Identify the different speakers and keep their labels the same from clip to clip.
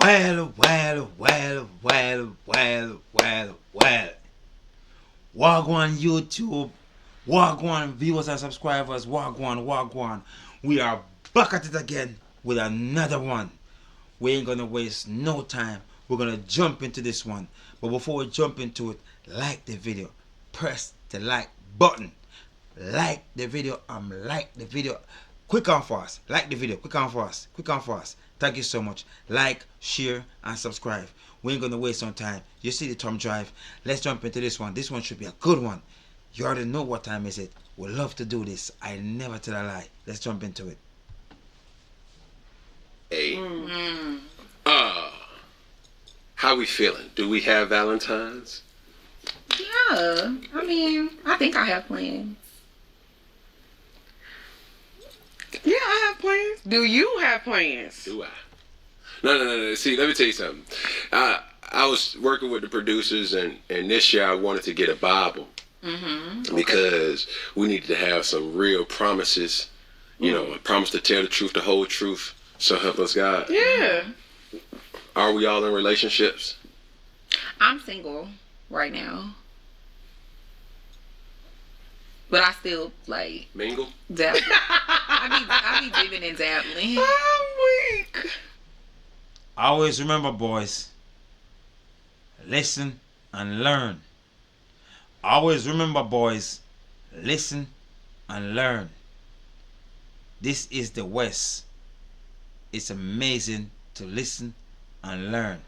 Speaker 1: Well, well, well, well, well, well, well. Wagwan YouTube, Wagwan viewers and subscribers, Wagwan, Wagwan. We are back at it again with another one. We ain't gonna waste no time. We're gonna jump into this one. But before we jump into it, like the video. Press the like button. Like the video. Like the video. Quick and fast. Like the video. Quick and fast. Quick and fast. Thank you so much. Like, share, and subscribe. We ain't gonna waste some time. You see the thumb drive. Let's jump into this one. This one should be a good one. You already know what time is it. We love to do this. I never tell a lie. Let's jump into it.
Speaker 2: Hey. How we feeling? Do we have Valentine's?
Speaker 3: Yeah, I mean, I think I have plans.
Speaker 4: Yeah, I have plans. Do you have plans?
Speaker 2: Do I? No. See, let me tell you something. I was working with the producers, and this year I wanted to get a Bible. Because we needed to have some real promises. You know, a promise to tell the truth, the whole truth. So help us God.
Speaker 4: Yeah.
Speaker 2: Are we all in relationships?
Speaker 3: I'm single right now. But I still, like,
Speaker 2: Mingle?
Speaker 3: dabble. I be dipping and dabbling.
Speaker 4: I'm weak.
Speaker 1: Always remember, boys, listen and learn. Always remember, boys, listen and learn. This is the West. It's amazing to listen and learn.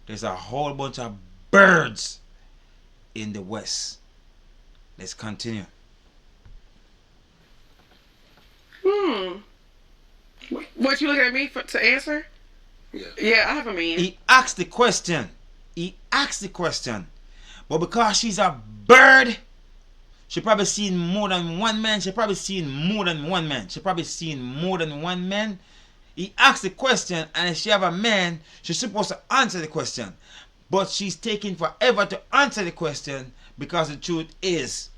Speaker 1: There's a whole bunch of birds in the West. Let's continue.
Speaker 4: What, you looking at me to answer?
Speaker 2: Yeah.
Speaker 4: Yeah, I have a man.
Speaker 1: He asked the question. But because she's a bird, she probably seen more than one man. He asked the question, and if she have a man, she's supposed to answer the question. But she's taking forever to answer the question because the truth is,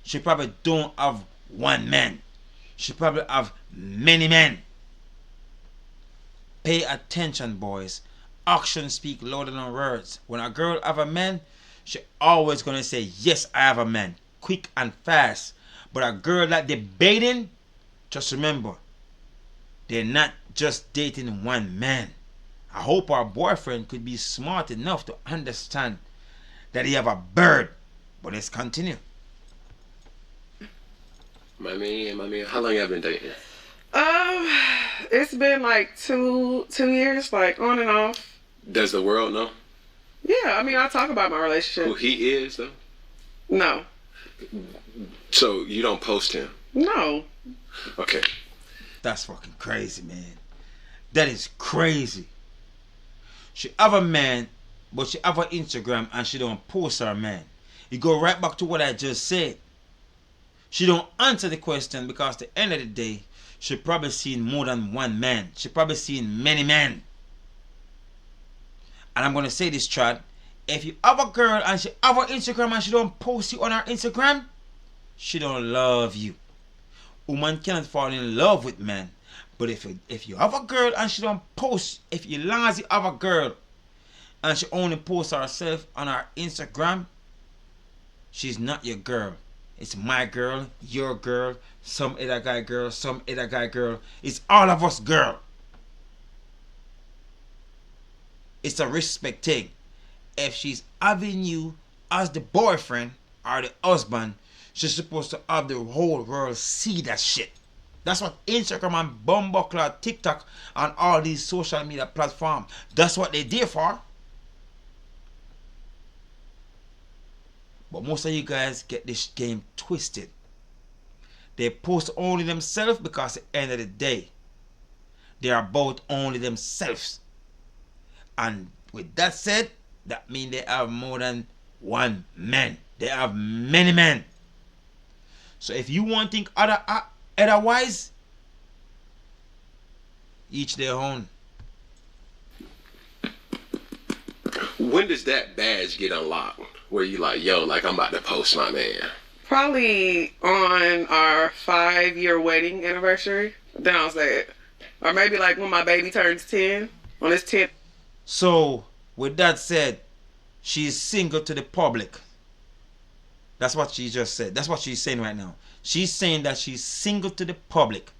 Speaker 1: she probably don't have one man. She probably have many men. Pay attention, boys. Actions speak louder than words. When a girl have a man, she always gonna say, yes, I have a man. Quick and fast. But a girl that debating, just remember, they're not just dating one man. I hope our boyfriend could be smart enough to understand that he have a bird. But let's continue.
Speaker 2: My man, how long y'all been dating?
Speaker 4: It's been like two years, like on and off.
Speaker 2: Does the world know
Speaker 4: Yeah, I mean, I talk about my
Speaker 2: who
Speaker 4: relationship.
Speaker 2: he is, though?
Speaker 4: No.
Speaker 2: So you don't post him?
Speaker 4: No.
Speaker 2: Okay.
Speaker 1: That's fucking crazy, man. That is crazy. She have a man, but she have her Instagram and she don't post her man. You go right back to what I just said. She don't answer the question because at the end of the day, she probably seen more than one man. She probably seen many men. And I'm gonna say this, Chad. If you have a girl and she have her Instagram and she don't post you on her Instagram, she don't love you. Woman cannot fall in love with men. But if you have a girl and she don't post, if you long as you have a girl and she only posts herself on her Instagram, she's not your girl. It's my girl, your girl, some other guy girl, some other guy girl. It's all of us girl. It's a respect thing. If she's having you as the boyfriend or the husband, she's supposed to have the whole world see that shit. That's what Instagram and Bumbuckler, TikTok, and all these social media platforms, that's what they there for. But most of you guys get this game twisted. They post only themselves because at the end of the day, they are about only themselves. And with that said, that means they have more than one man. They have many men. So if you want to think otherwise, each their own.
Speaker 2: When does that badge get unlocked? Where you like, yo, like I'm about to post my man?
Speaker 4: Probably on our 5-year wedding anniversary. Then I'll say it. Or maybe like when my baby turns 10. On his 10th
Speaker 1: So, with that said, she's single to the public. That's what she just said. That's what she's saying right now. She's saying that she's single to the public.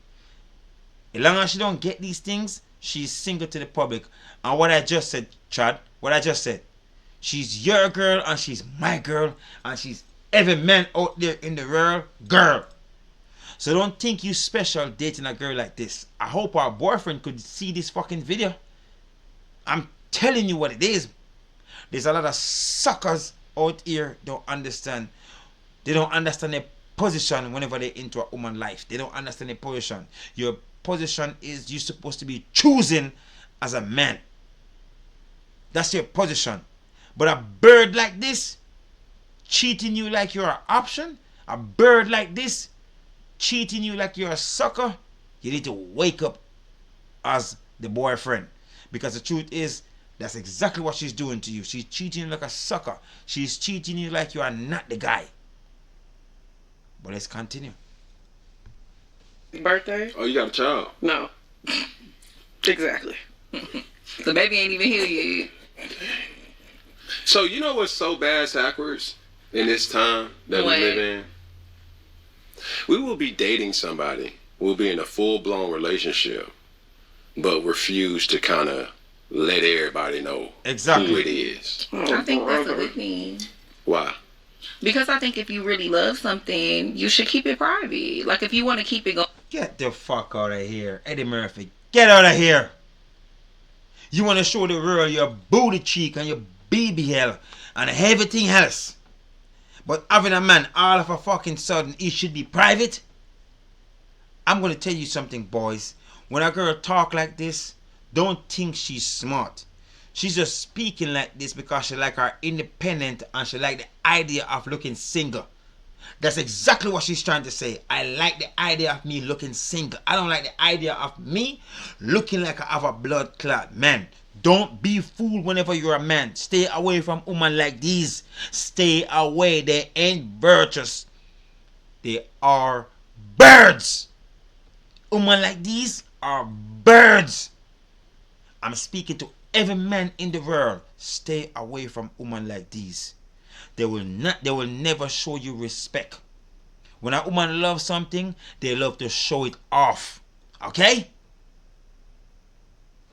Speaker 1: As long as she don't get these things, she's single to the public. And what I just said, Chad, what I just said, she's your girl and she's my girl and she's every man out there in the world girl. So don't think you special dating a girl like this. I hope our boyfriend could see this fucking video. I'm telling you what it is. There's a lot of suckers out here don't understand. They don't understand their position whenever they're into a woman's life. They don't understand their position. Your position is you're supposed to be choosing as a man. That's your position. But a bird like this cheating you like you're an option, a bird like this cheating you like you're a sucker, you need to wake up as the boyfriend. Because the truth is, that's exactly what she's doing to you. She's cheating you like a sucker. She's cheating you like you are not the guy. But let's continue.
Speaker 4: Birthday?
Speaker 2: Oh, you got a child?
Speaker 4: No. Exactly.
Speaker 3: The baby ain't even here yet.
Speaker 2: So you know what's so bad backwards in this time that
Speaker 3: What?
Speaker 2: we live in? We will be dating somebody. We'll be in a full-blown relationship, but refuse to kind of let everybody know
Speaker 1: Exactly.
Speaker 2: who it is.
Speaker 3: I think that's a
Speaker 4: brother.
Speaker 3: good thing.
Speaker 2: Why?
Speaker 3: Because I think if you really love something, you should keep it private. Like if you want to keep it going.
Speaker 1: Get the fuck out of here. Eddie Murphy, get out of here. You want to show the world your booty cheek and your BBL and everything else. But having a man all of a fucking sudden, it should be private. I'm going to tell you something, boys. When a girl talk like this, don't think she's smart. She's just speaking like this because she like her independent and she like the idea of looking single. That's exactly what she's trying to say. I like the idea of me looking single. I don't like the idea of me looking like I have a blood clot. Man, don't be fooled whenever you're a man. Stay away from women like these. Stay away. They ain't virtuous. They are birds. Women like these are birds. I'm speaking to every man in the world. Stay away from women like these. They will never show you respect. When a woman loves something, they love to show it off. Okay?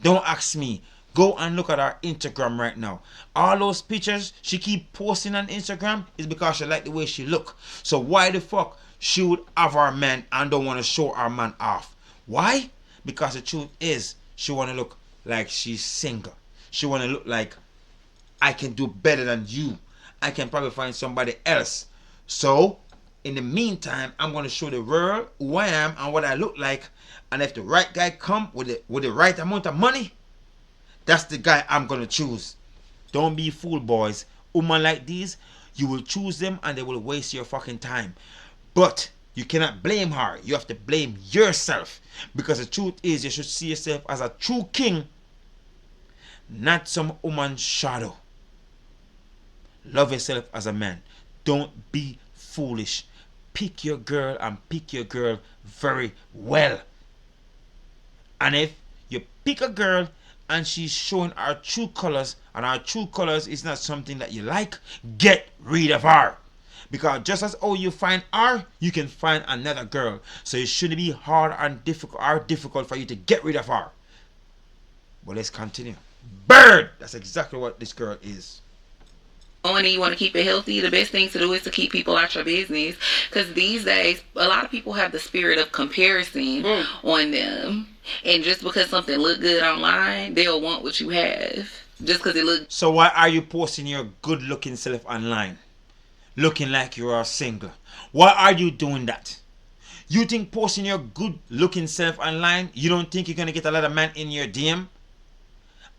Speaker 1: Don't ask me. Go and look at her Instagram right now. All those pictures she keep posting on Instagram is because she like the way she look. So why the fuck she would have her man and don't want to show her man off? Why? Because the truth is, she want to look like she's single. She want to look like, I can do better than you. I can probably find somebody else. So, in the meantime, I'm going to show the world who I am and what I look like. And if the right guy come with the right amount of money, that's the guy I'm going to choose. Don't be fooled, boys. Women like these, you will choose them and they will waste your fucking time. But you cannot blame her. You have to blame yourself. Because the truth is, you should see yourself as a true king, not some woman's shadow. Love yourself as a man. Don't be foolish. Pick your girl and pick your girl very well. And if you pick a girl and she's showing her true colors and her true colors is not something that you like, get rid of her. Because just as how you find her, you can find another girl. So it shouldn't be hard and difficult for you to get rid of her. But let's continue. Bird! That's exactly what this girl is.
Speaker 3: And you want to keep it healthy, the best thing to do is to keep people out your business. Because these days, a lot of people have the spirit of comparison on them. And just because something look good online, they'll want what you have. Just because it look.
Speaker 1: So why are you posting your good looking self online? Looking like you are single. Why are you doing that? You think posting your good looking self online, you don't think you're going to get a lot of men in your DM?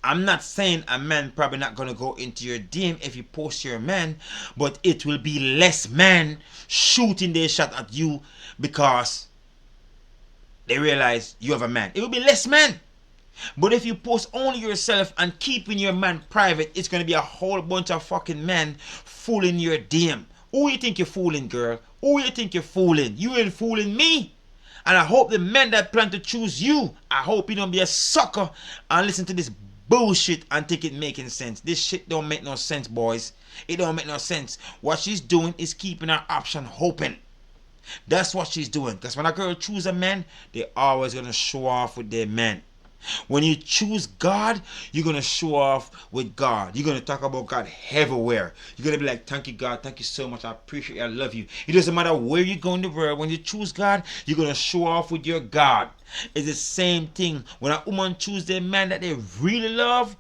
Speaker 1: I'm not saying a man probably not going to go into your DM if you post your man, but it will be less men shooting their shot at you because they realize you have a man. It will be less men. But if you post only yourself and keeping your man private, it's going to be a whole bunch of fucking men fooling your DM. Who you think you're fooling, girl? Who you think you're fooling? You ain't fooling me. And I hope the men that plan to choose you, I hope you don't be a sucker and listen to this bullshit and think it making sense. This shit don't make no sense, boys. It don't make no sense. What she's doing is keeping her option open. That's what she's doing. Because when a girl choose a man, they always gonna show off with their man. When you choose God, you're going to show off with God. You're going to talk about God everywhere. You're going to be like, thank you, God. Thank you so much. I appreciate you. I love you. It doesn't matter where you go in the world. When you choose God, you're going to show off with your God. It's the same thing. When a woman chooses their man that they really love,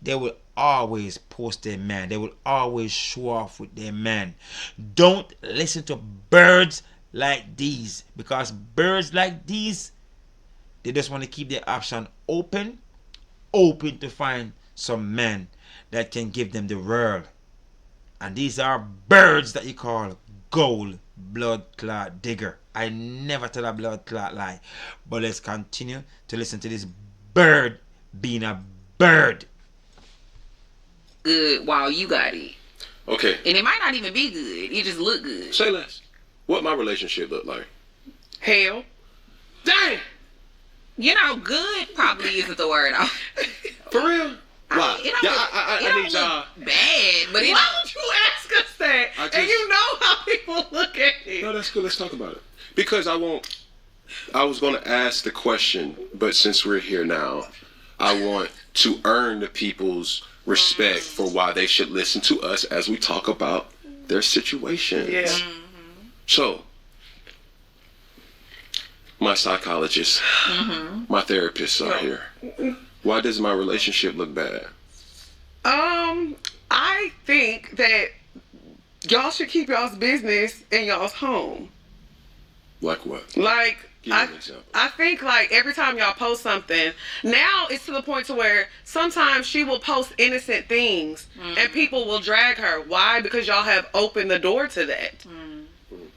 Speaker 1: they will always post their man. They will always show off with their man. Don't listen to birds like these. Because birds like these, they just want to keep their option open to find some men that can give them the world. And these are birds that you call gold blood clot digger. I never tell a blood clot lie. But let's continue to listen to this bird being a bird.
Speaker 3: Good while you got it.
Speaker 2: Okay.
Speaker 3: And it might not even be good. It just look good.
Speaker 2: Say less. What my relationship look like?
Speaker 4: Hell.
Speaker 2: Dang!
Speaker 3: You know, good probably isn't the word.
Speaker 2: For real? Why?
Speaker 3: I need y'all. Bad, but
Speaker 4: Why would you ask us that? And you know how people look at it.
Speaker 2: No, that's good. Let's talk about it. Because I was going to ask the question, but since we're here now, I want to earn the people's respect for why they should listen to us as we talk about their situations.
Speaker 4: Yeah.
Speaker 2: So, my psychologist, my therapists are here. Why does my relationship look bad?
Speaker 4: I think that y'all should keep y'all's business in y'all's home.
Speaker 2: Like what?
Speaker 4: Like,
Speaker 2: Give me an example.
Speaker 4: I think like every time y'all post something, now it's to the point to where sometimes she will post innocent things and people will drag her. Why? Because y'all have opened the door to that.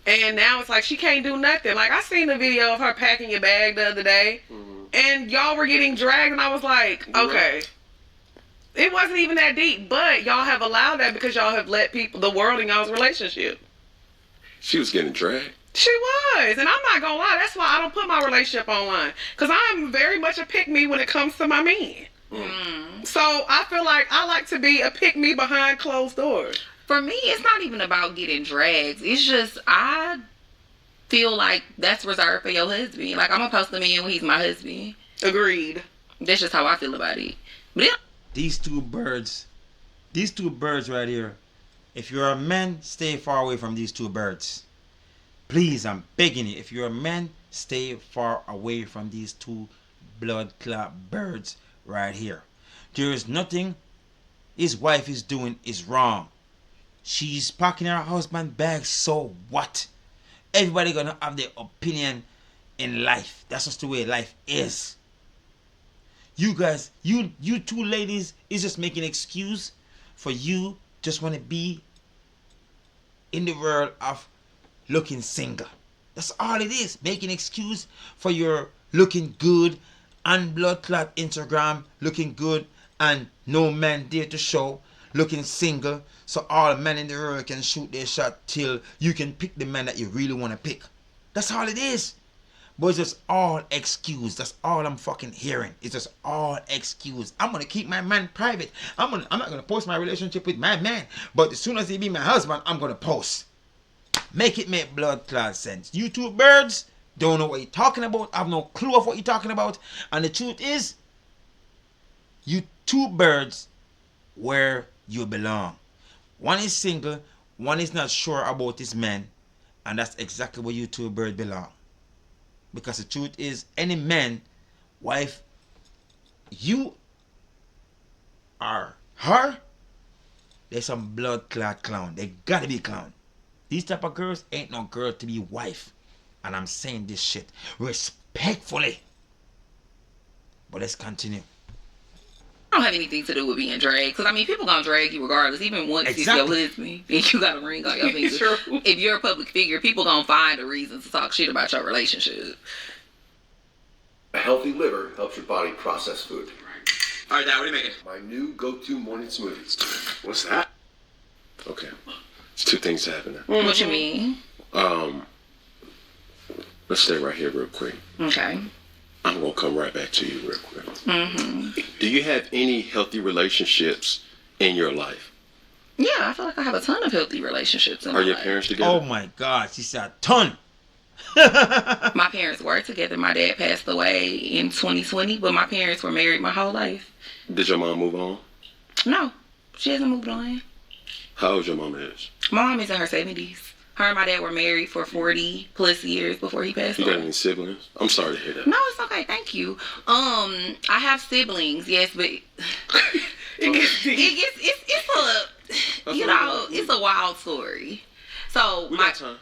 Speaker 4: And now it's like she can't do nothing. Like I seen the video of her packing your bag the other day and y'all were getting dragged and I was like, okay. Right. It wasn't even that deep, but y'all have allowed that because y'all have let people, the world in y'all's relationship.
Speaker 2: She was getting dragged.
Speaker 4: She was, and I'm not gonna lie. That's why I don't put my relationship online, cause I'm very much a pick me when it comes to my man. So I feel like I like to be a pick me behind closed doors.
Speaker 3: For me, it's not even about getting dragged. It's just I feel like that's reserved for your husband. Like I'm gonna post a man when he's my husband.
Speaker 4: Agreed.
Speaker 3: That's just how I feel about it. But
Speaker 1: these two birds right here. If you're a man, stay far away from these two birds. Please, I'm begging you. If you're a man, stay far away from these two blood clot birds right here. There is nothing his wife is doing is wrong. She's packing her husband's bag, so what? Everybody gonna have their opinion in life. That's just the way life is. You guys, you two ladies is just making an excuse for you just want to be in the world of looking single. That's all it is. Making an excuse for your looking good and blood clot Instagram, looking good and no man there to show, looking single, so all men in the world can shoot their shot till you can pick the man that you really want to pick. That's all it is. But it's just all excuse. That's all I'm fucking hearing. It's just all excuse. I'm gonna keep my man private. I'm not gonna post my relationship with my man. But as soon as he be my husband, I'm gonna post. Make it make blood clot sense. You two birds don't know what you're talking about. I have no clue of what you're talking about. And the truth is, you two birds where you belong. One is single, one is not sure about his man, and that's exactly where you two birds belong. Because the truth is, any man, wife, you are her, there's some blood clot clown. They gotta be clown. These type of girls ain't no girl to be wife. And I'm saying this shit respectfully. But let's continue.
Speaker 3: I don't have anything to do with being dragged. Because, I mean, people going to drag you regardless. Even once it's your husband and you got a ring on your finger.
Speaker 4: True.
Speaker 3: If you're a public figure, people going to find a reason to talk shit about your relationship.
Speaker 5: A healthy liver helps your body process food.
Speaker 2: All right, Dad, what are you making?
Speaker 5: My new go-to morning smoothie.
Speaker 2: What's that? Okay. There's two things happening.
Speaker 3: What you mean?
Speaker 2: Let's stay right here real quick.
Speaker 3: Okay.
Speaker 2: I'm gonna come right back to you real quick. Do you have any healthy relationships in your life?
Speaker 3: Yeah, I feel like I have a ton of healthy relationships in
Speaker 2: Are
Speaker 3: my
Speaker 2: your
Speaker 3: life.
Speaker 2: parents together?
Speaker 1: Oh my God, she said a ton.
Speaker 3: My parents were together. My dad passed away in 2020, but my parents were married my whole life.
Speaker 2: Did your mom move on?
Speaker 3: No, she hasn't moved on.
Speaker 2: How old your mom is?
Speaker 3: My mom is in her 70s. Her and my dad were married for 40 plus years before he passed
Speaker 2: You got
Speaker 3: away.
Speaker 2: any siblings? I'm sorry to hear that.
Speaker 3: No, it's okay. Thank you. I have siblings, yes, but
Speaker 4: It gets deep.
Speaker 3: it's a wild story. So
Speaker 2: We got time.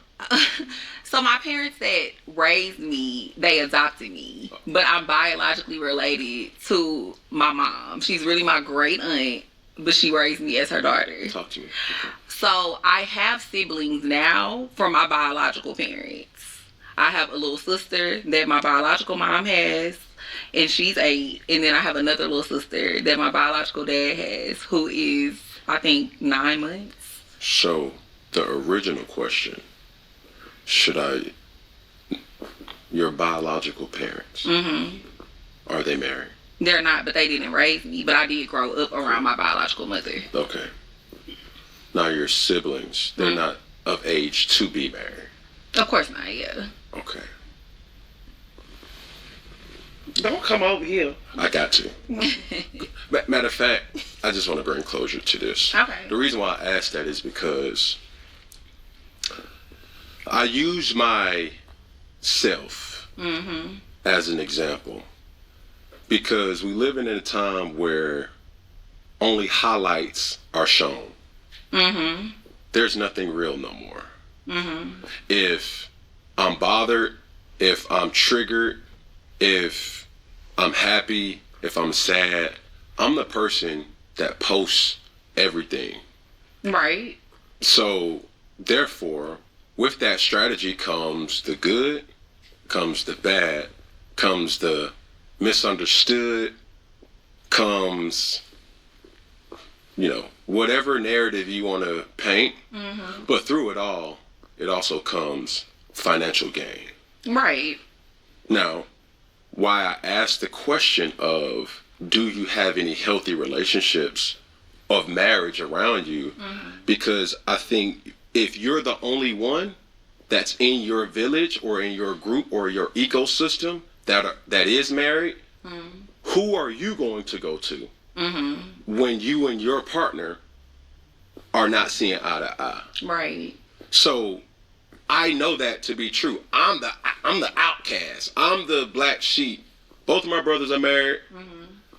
Speaker 3: so my parents that raised me, they adopted me, but I'm biologically related to my mom. She's really my great aunt, but she raised me as her daughter.
Speaker 2: Talk to me.
Speaker 3: So I have siblings now from my biological parents. I have a little sister that my biological mom has, and she's 8. And then I have another little sister that my biological dad has, who is, I think, 9 months.
Speaker 2: So, the original question, your biological parents, are they married?
Speaker 3: They're not, but they didn't raise me. But I did grow up around my biological mother.
Speaker 2: Okay. Now, your siblings, they're not of age to be married.
Speaker 3: Of course not, yeah.
Speaker 2: Okay.
Speaker 4: Don't come over here.
Speaker 2: I got to. Matter of fact, I just want to bring closure to this.
Speaker 3: Okay.
Speaker 2: The reason why I asked that is because I use myself as an example, because we live in a time where only highlights are shown. There's nothing real no more. If I'm bothered, if I'm triggered, if I'm happy, if I'm sad, I'm the person that posts everything.
Speaker 3: Right.
Speaker 2: So, therefore, with that strategy comes the good, comes the bad, comes the misunderstood, comes, whatever narrative you want to paint. But through it all, it also comes financial gain.
Speaker 3: Right.
Speaker 2: Now, why I asked the question of, do you have any healthy relationships of marriage around you? Because I think if you're the only one that's in your village or in your group or your ecosystem that is married, who are you going to go to when you and your partner are not seeing eye to eye?
Speaker 3: Right.
Speaker 2: So I know that to be true. I'm the outcast. I'm the black sheep. Both of my brothers are married.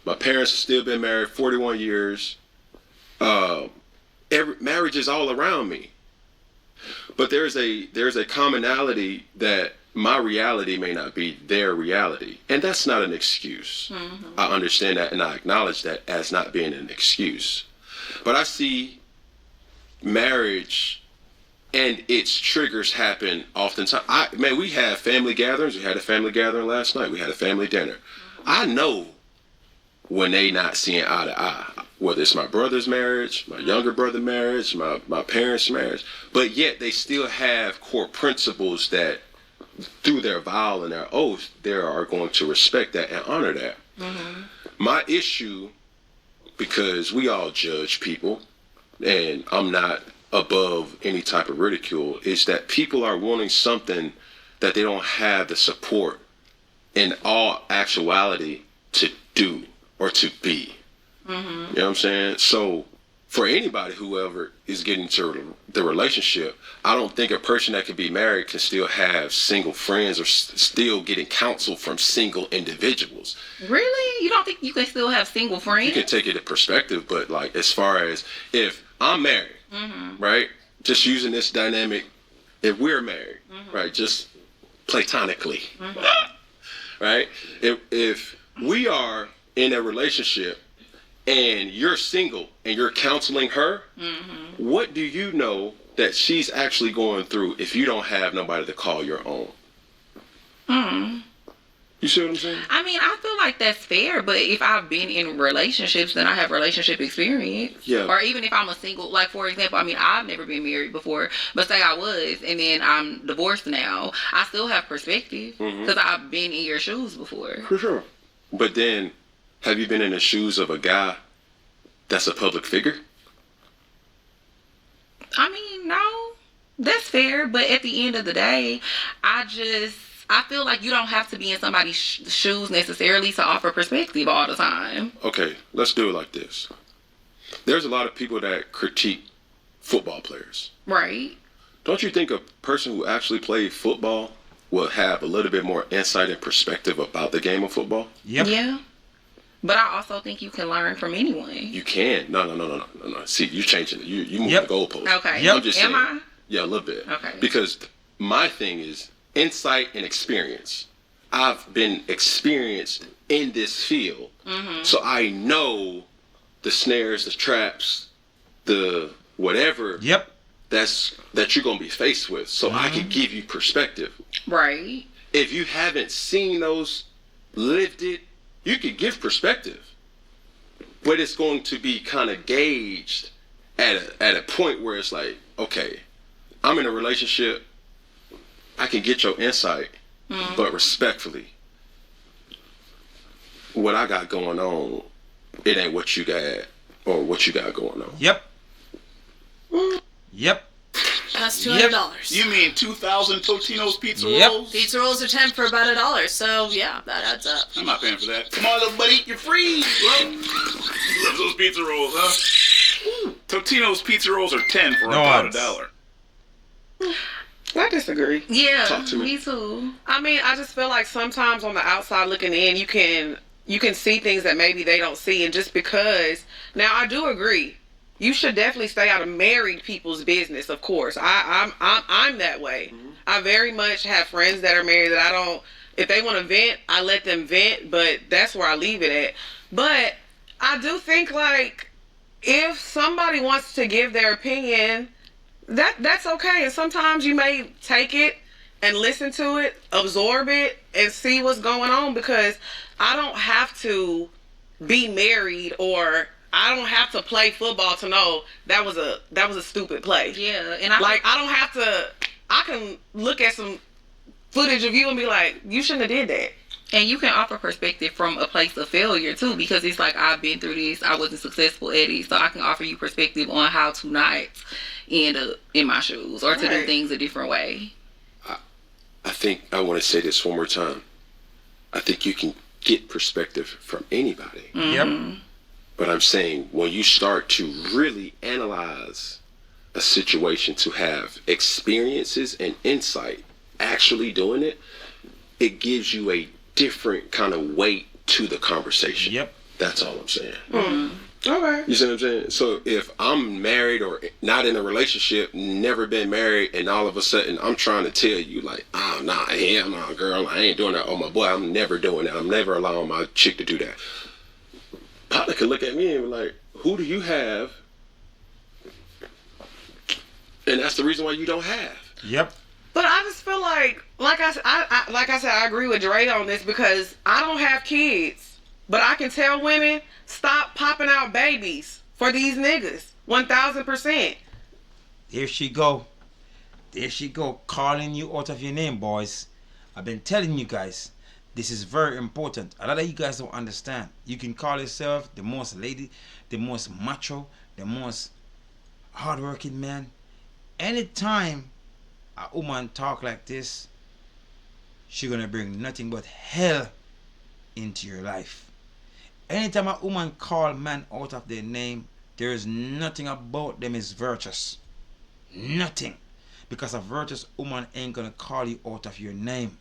Speaker 2: My parents have still been married 41 years. Marriage is all around me. But there's a commonality that my reality may not be their reality. And that's not an excuse. I understand that and I acknowledge that as not being an excuse. But I see marriage and its triggers happen oftentimes. We have family gatherings. We had a family gathering last night. We had a family dinner. I know when they not seeing eye to eye, whether it's my brother's marriage, my younger brother marriage, my parents' marriage, but yet they still have core principles that through their vow and their oath, they are going to respect that and honor that. My issue, because we all judge people, and I'm not above any type of ridicule, is that people are wanting something that they don't have the support in all actuality to do or to be. You know what I'm saying? So for anybody, whoever is getting to the relationship, I don't think a person that can be married can still have single friends or still getting counsel from single individuals.
Speaker 3: Really? You don't think you can still have single friends?
Speaker 2: You can take it in perspective, but like as far as if I'm married, right? Just using this dynamic, if we're married, right? Just platonically, right? If we are in a relationship and you're single and you're counseling her, what do you know that she's actually going through if you don't have nobody to call your own? You see what I'm saying?
Speaker 3: I mean, I feel like that's fair, but if I've been in relationships, then I have relationship experience.
Speaker 2: Yeah.
Speaker 3: Or even if I'm a single, like for example, I mean, I've never been married before, but say I was, and then I'm divorced now, I still have perspective because I've been in your shoes before.
Speaker 2: For sure. But then, have you been in the shoes of a guy that's a public figure?
Speaker 3: I mean, no, that's fair, but at the end of the day, I feel like you don't have to be in somebody's shoes necessarily to offer perspective all the time.
Speaker 2: Okay, let's do it like this. There's a lot of people that critique football players.
Speaker 3: Right.
Speaker 2: Don't you think a person who actually played football will have a little bit more insight and perspective about the game of football?
Speaker 1: Yep.
Speaker 3: Yeah. But I also think you can learn from anyone.
Speaker 2: You can. No. See, you're changing it. You moving
Speaker 1: Yep.
Speaker 2: the goalpost.
Speaker 3: Okay.
Speaker 1: Yep.
Speaker 2: I'm just
Speaker 3: Am
Speaker 2: saying.
Speaker 3: I?
Speaker 2: Yeah, a little bit.
Speaker 3: Okay.
Speaker 2: Because my thing is insight and experience. I've been experienced in this field, so I know the snares, the traps, the whatever
Speaker 1: Yep.
Speaker 2: that you're gonna be faced with. So I can give you perspective.
Speaker 3: Right.
Speaker 2: If you haven't seen those, lived it, you could give perspective, but it's going to be kind of gauged at a point where it's like, okay, I'm in a relationship. I can get your insight, but respectfully, what I got going on, it ain't what you got or what you got going on.
Speaker 1: Yep. Yep.
Speaker 6: That's $200.
Speaker 7: You mean 2,000 Totino's pizza
Speaker 1: Yep.
Speaker 7: rolls?
Speaker 6: Pizza rolls are 10 for about $1, so yeah, that adds up.
Speaker 7: I'm not paying for that. Come on, little buddy, you're free. Love those pizza rolls, huh? Totino's pizza rolls are 10 for
Speaker 1: No
Speaker 7: about
Speaker 1: odds.
Speaker 7: $1.
Speaker 4: I disagree.
Speaker 3: Yeah.
Speaker 2: Talk to me.
Speaker 3: Me too.
Speaker 4: I mean, I just feel like sometimes on the outside looking in, you can see things that maybe they don't see, and just because. Now, I do agree. You should definitely stay out of married people's business. Of course, I'm that way. I very much have friends that are married that I don't. If they want to vent, I let them vent, but that's where I leave it at. But I do think like if somebody wants to give their opinion, that's okay. And sometimes you may take it and listen to it, absorb it, and see what's going on, because I don't have to be married, or I don't have to play football to know that was a stupid play.
Speaker 3: Yeah. And I
Speaker 4: don't have to. I can look at some footage of you and be like, you shouldn't have did that.
Speaker 3: And you can offer perspective from a place of failure too, because it's like, I've been through this, I wasn't successful at it, so I can offer you perspective on how to not end up in my shoes or to do
Speaker 4: Right.
Speaker 3: things a different way.
Speaker 2: I think I want to say this one more time. I think you can get perspective from anybody.
Speaker 1: Yep.
Speaker 2: But I'm saying when you start to really analyze a situation, to have experiences and insight actually doing it, it gives you a different kind of weight to the conversation.
Speaker 1: Yep.
Speaker 2: That's all I'm saying.
Speaker 4: Okay.
Speaker 2: You see what I'm saying? So if I'm married or not in a relationship, never been married, and all of a sudden I'm trying to tell you like, oh, nah, hell no, girl, I ain't doing that. Oh, my boy, I'm never doing that. I'm never allowing my chick to do that. Partner could look at me and be like, who do you have? And that's the reason why you don't have.
Speaker 1: Yep.
Speaker 4: But I just feel like I said, I agree with Dre on this, because I don't have kids, but I can tell women, stop popping out babies for these niggas. 1,000%.
Speaker 1: There she go. There she go, calling you out of your name, boys. I've been telling you guys, this is very important. A lot of you guys don't understand. You can call yourself the most lady, the most macho, the most hardworking man. Anytime a woman talk like this, she gonna bring nothing but hell into your life. Anytime a woman call man out of their name, there is nothing about them is virtuous. Nothing. Because a virtuous woman ain't gonna call you out of your name.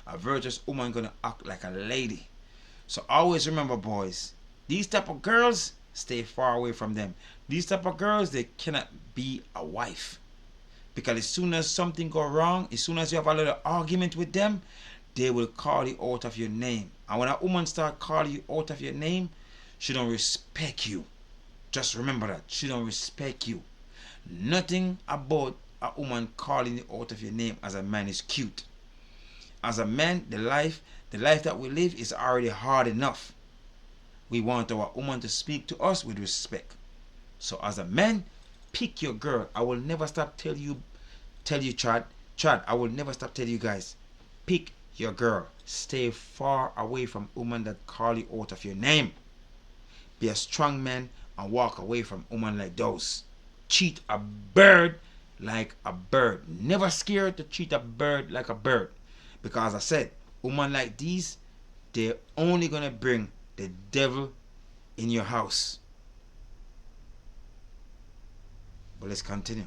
Speaker 1: A virtuous woman gonna act like a lady. So always remember, boys, these type of girls, stay far away from them. These type of girls, they cannot be a wife. Because as soon as something go wrong, as soon as you have a little argument with them, they will call you out of your name. And when a woman start calling you out of your name, she don't respect you. Just remember that. She don't respect you. Nothing about a woman calling you out of your name as a man is cute. As a man, the life that we live is already hard enough. We want our woman to speak to us with respect. So as a man, pick your girl. I will never stop tell you, Chad, I will never stop telling you guys, pick your girl. Stay far away from women that call you out of your name. Be a strong man and walk away from women like those. Treat a bird like a bird. Never scared to treat a bird like a bird. Because I said, women like these, they're only gonna bring the devil in your house. But let's continue.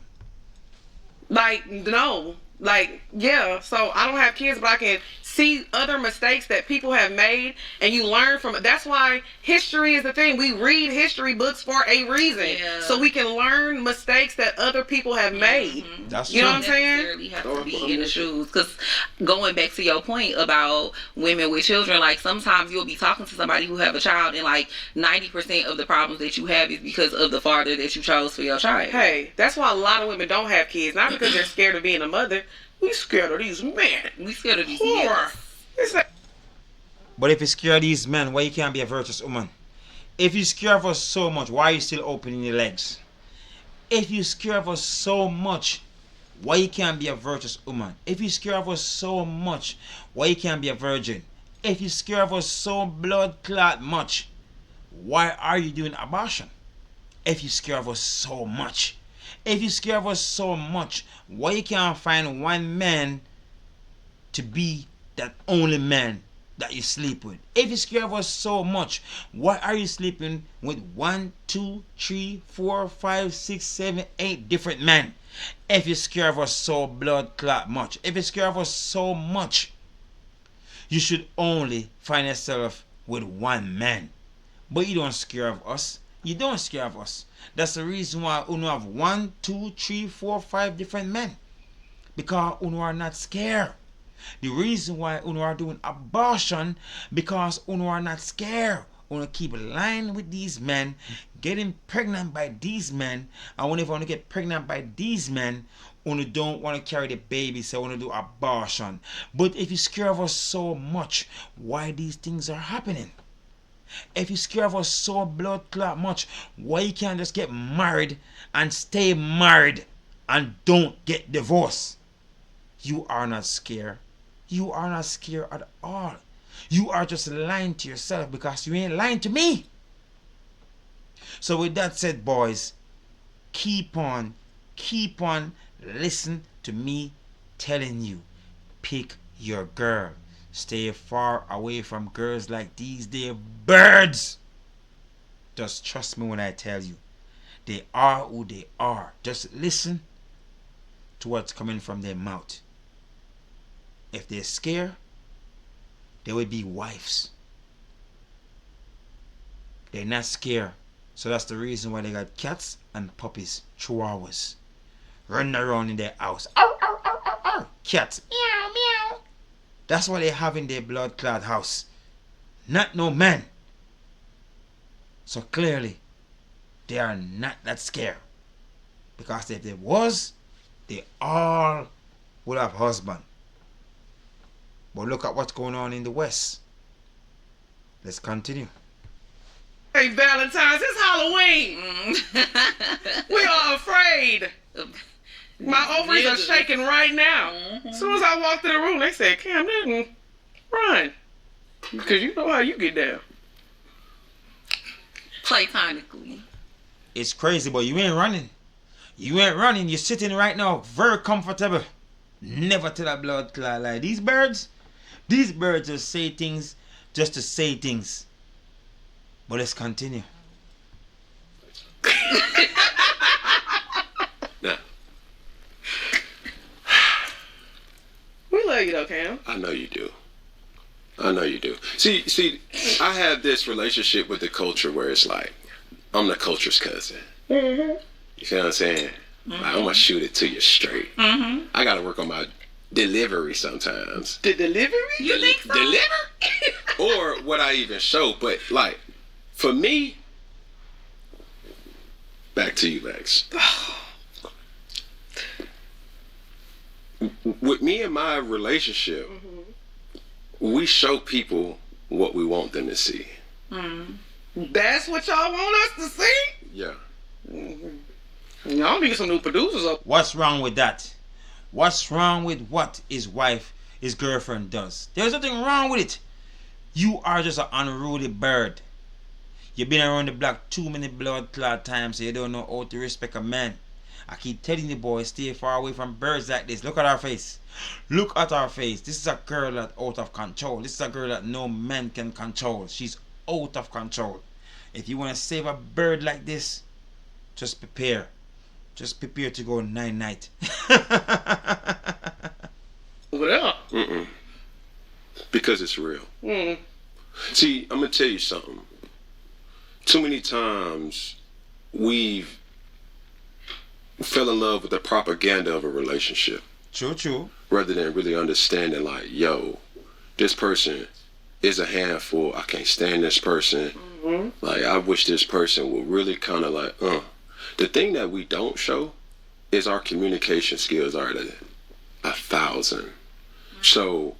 Speaker 4: Like, no. Like, yeah, so I don't have kids, but I can see other mistakes that people have made, and you learn from it. That's why history is the thing. We read history books for a reason, so we can learn mistakes that other people have made.
Speaker 1: That's
Speaker 4: You
Speaker 1: true.
Speaker 4: know what I'm saying?
Speaker 3: Necessarily have to be in the shoes. Because going back to your point about women with children, like sometimes you'll be talking to somebody who have a child, and like 90% of the problems that you have is because of the father that you chose for your child.
Speaker 4: Hey, that's why a lot of women don't have kids. Not because they're scared of being a mother. We scared of these men.
Speaker 3: We scared of these
Speaker 4: Horror.
Speaker 3: niggas.
Speaker 4: It's like,
Speaker 1: But if you scare these men, why you can't be a virtuous woman? If you scare of us so much, why are you still opening your legs? If you scare of us so much, why you can't be a virtuous woman? If you scare of us so much, why you can't be a virgin? If you scare of us so blood clot much, why are you doing abortion? If you scare of us so much, if you scare of us so much, why you can't find one man to be that only man that you sleep with? If you scare of us so much, why are you sleeping with 1, 2, 3, 4, 5, 6, 7, 8 different men? If you scare of us so blood clot much, if you scare of us so much, you should only find yourself with one man. But you don't scare of us. You don't scare of us. That's the reason why you have 1, 2, 3, 4, 5 different men. Because you are not scared. The reason why you are doing abortion, because you are not scared. You keep lying with these men, getting pregnant by these men, and whenever you want to get pregnant by these men, you don't want to carry the baby, so you want to do abortion. But if you scare of us so much, why these things are happening? If you scare of us so blood clot much, why you can't just get married and stay married and don't get divorced? You are not scared. You are not scared at all. You are just lying to yourself because you ain't lying to me. So with that said, boys, keep on listen to me telling you, pick your girl. Stay far away from girls like these. They're birds. Just trust me when I tell you. They are who they are. Just listen to what's coming from their mouth. If they're scared, they will be wives. They're not scared. So that's the reason why they got cats and puppies, chihuahuas, running around in their house. Ow, ow, ow, ow, ow. Cats, meow, meow. That's why they have in their blood clot house. Not no man. So clearly, they are not that scared. Because if they was, they all would have husband. But look at what's going on in the West. Let's continue.
Speaker 4: hey, Valentine's, it's Halloween. We are afraid. My ovaries are shaking right now. As soon as I walked in the room, they said, Cam Newton, run. Because you know how you get down.
Speaker 3: Platonically.
Speaker 1: It's crazy, but you ain't running. You ain't running. You're sitting right now, very comfortable. Never tell a blood clot lie. These birds just say things just to say things. But let's continue.
Speaker 2: Now,
Speaker 4: We love you though, Cam.
Speaker 2: I know you do. I know you do. See, I have this relationship with the culture where it's like, I'm the culture's cousin. You feel what I'm saying? Like, I'm gonna shoot it to you straight. I gotta work on my delivery sometimes.
Speaker 4: The delivery?
Speaker 3: You think so?
Speaker 2: Deliver? Or what I even show, but like, for me, back to you, Lex. With me and my relationship, we show people what we want them to see.
Speaker 4: That's what y'all want us to see?
Speaker 2: Yeah.
Speaker 4: Y'all need some new producers up.
Speaker 1: What's wrong with that? What's wrong with what his wife, his girlfriend does? There's nothing wrong with it. You are just an unruly bird. You've been around the block too many blood clot times, so you don't know how to respect a man. I keep telling you, boys, stay far away from birds like this. Look at our face. Look at our face. This is a girl that's out of control. This is a girl that no man can control. She's out of control. If you want to save a bird like this, just prepare. Just prepare to go night-night.
Speaker 4: Over there.
Speaker 2: Because it's real. See, I'm going to tell you something. Too many times we've fell in love with the propaganda of a relationship.
Speaker 1: True.
Speaker 2: Rather than really understanding, like, yo, this person is a handful. I can't stand this person. Like, I wish this person would really kind of like, The thing that we don't show is our communication skills are at 1,000. So,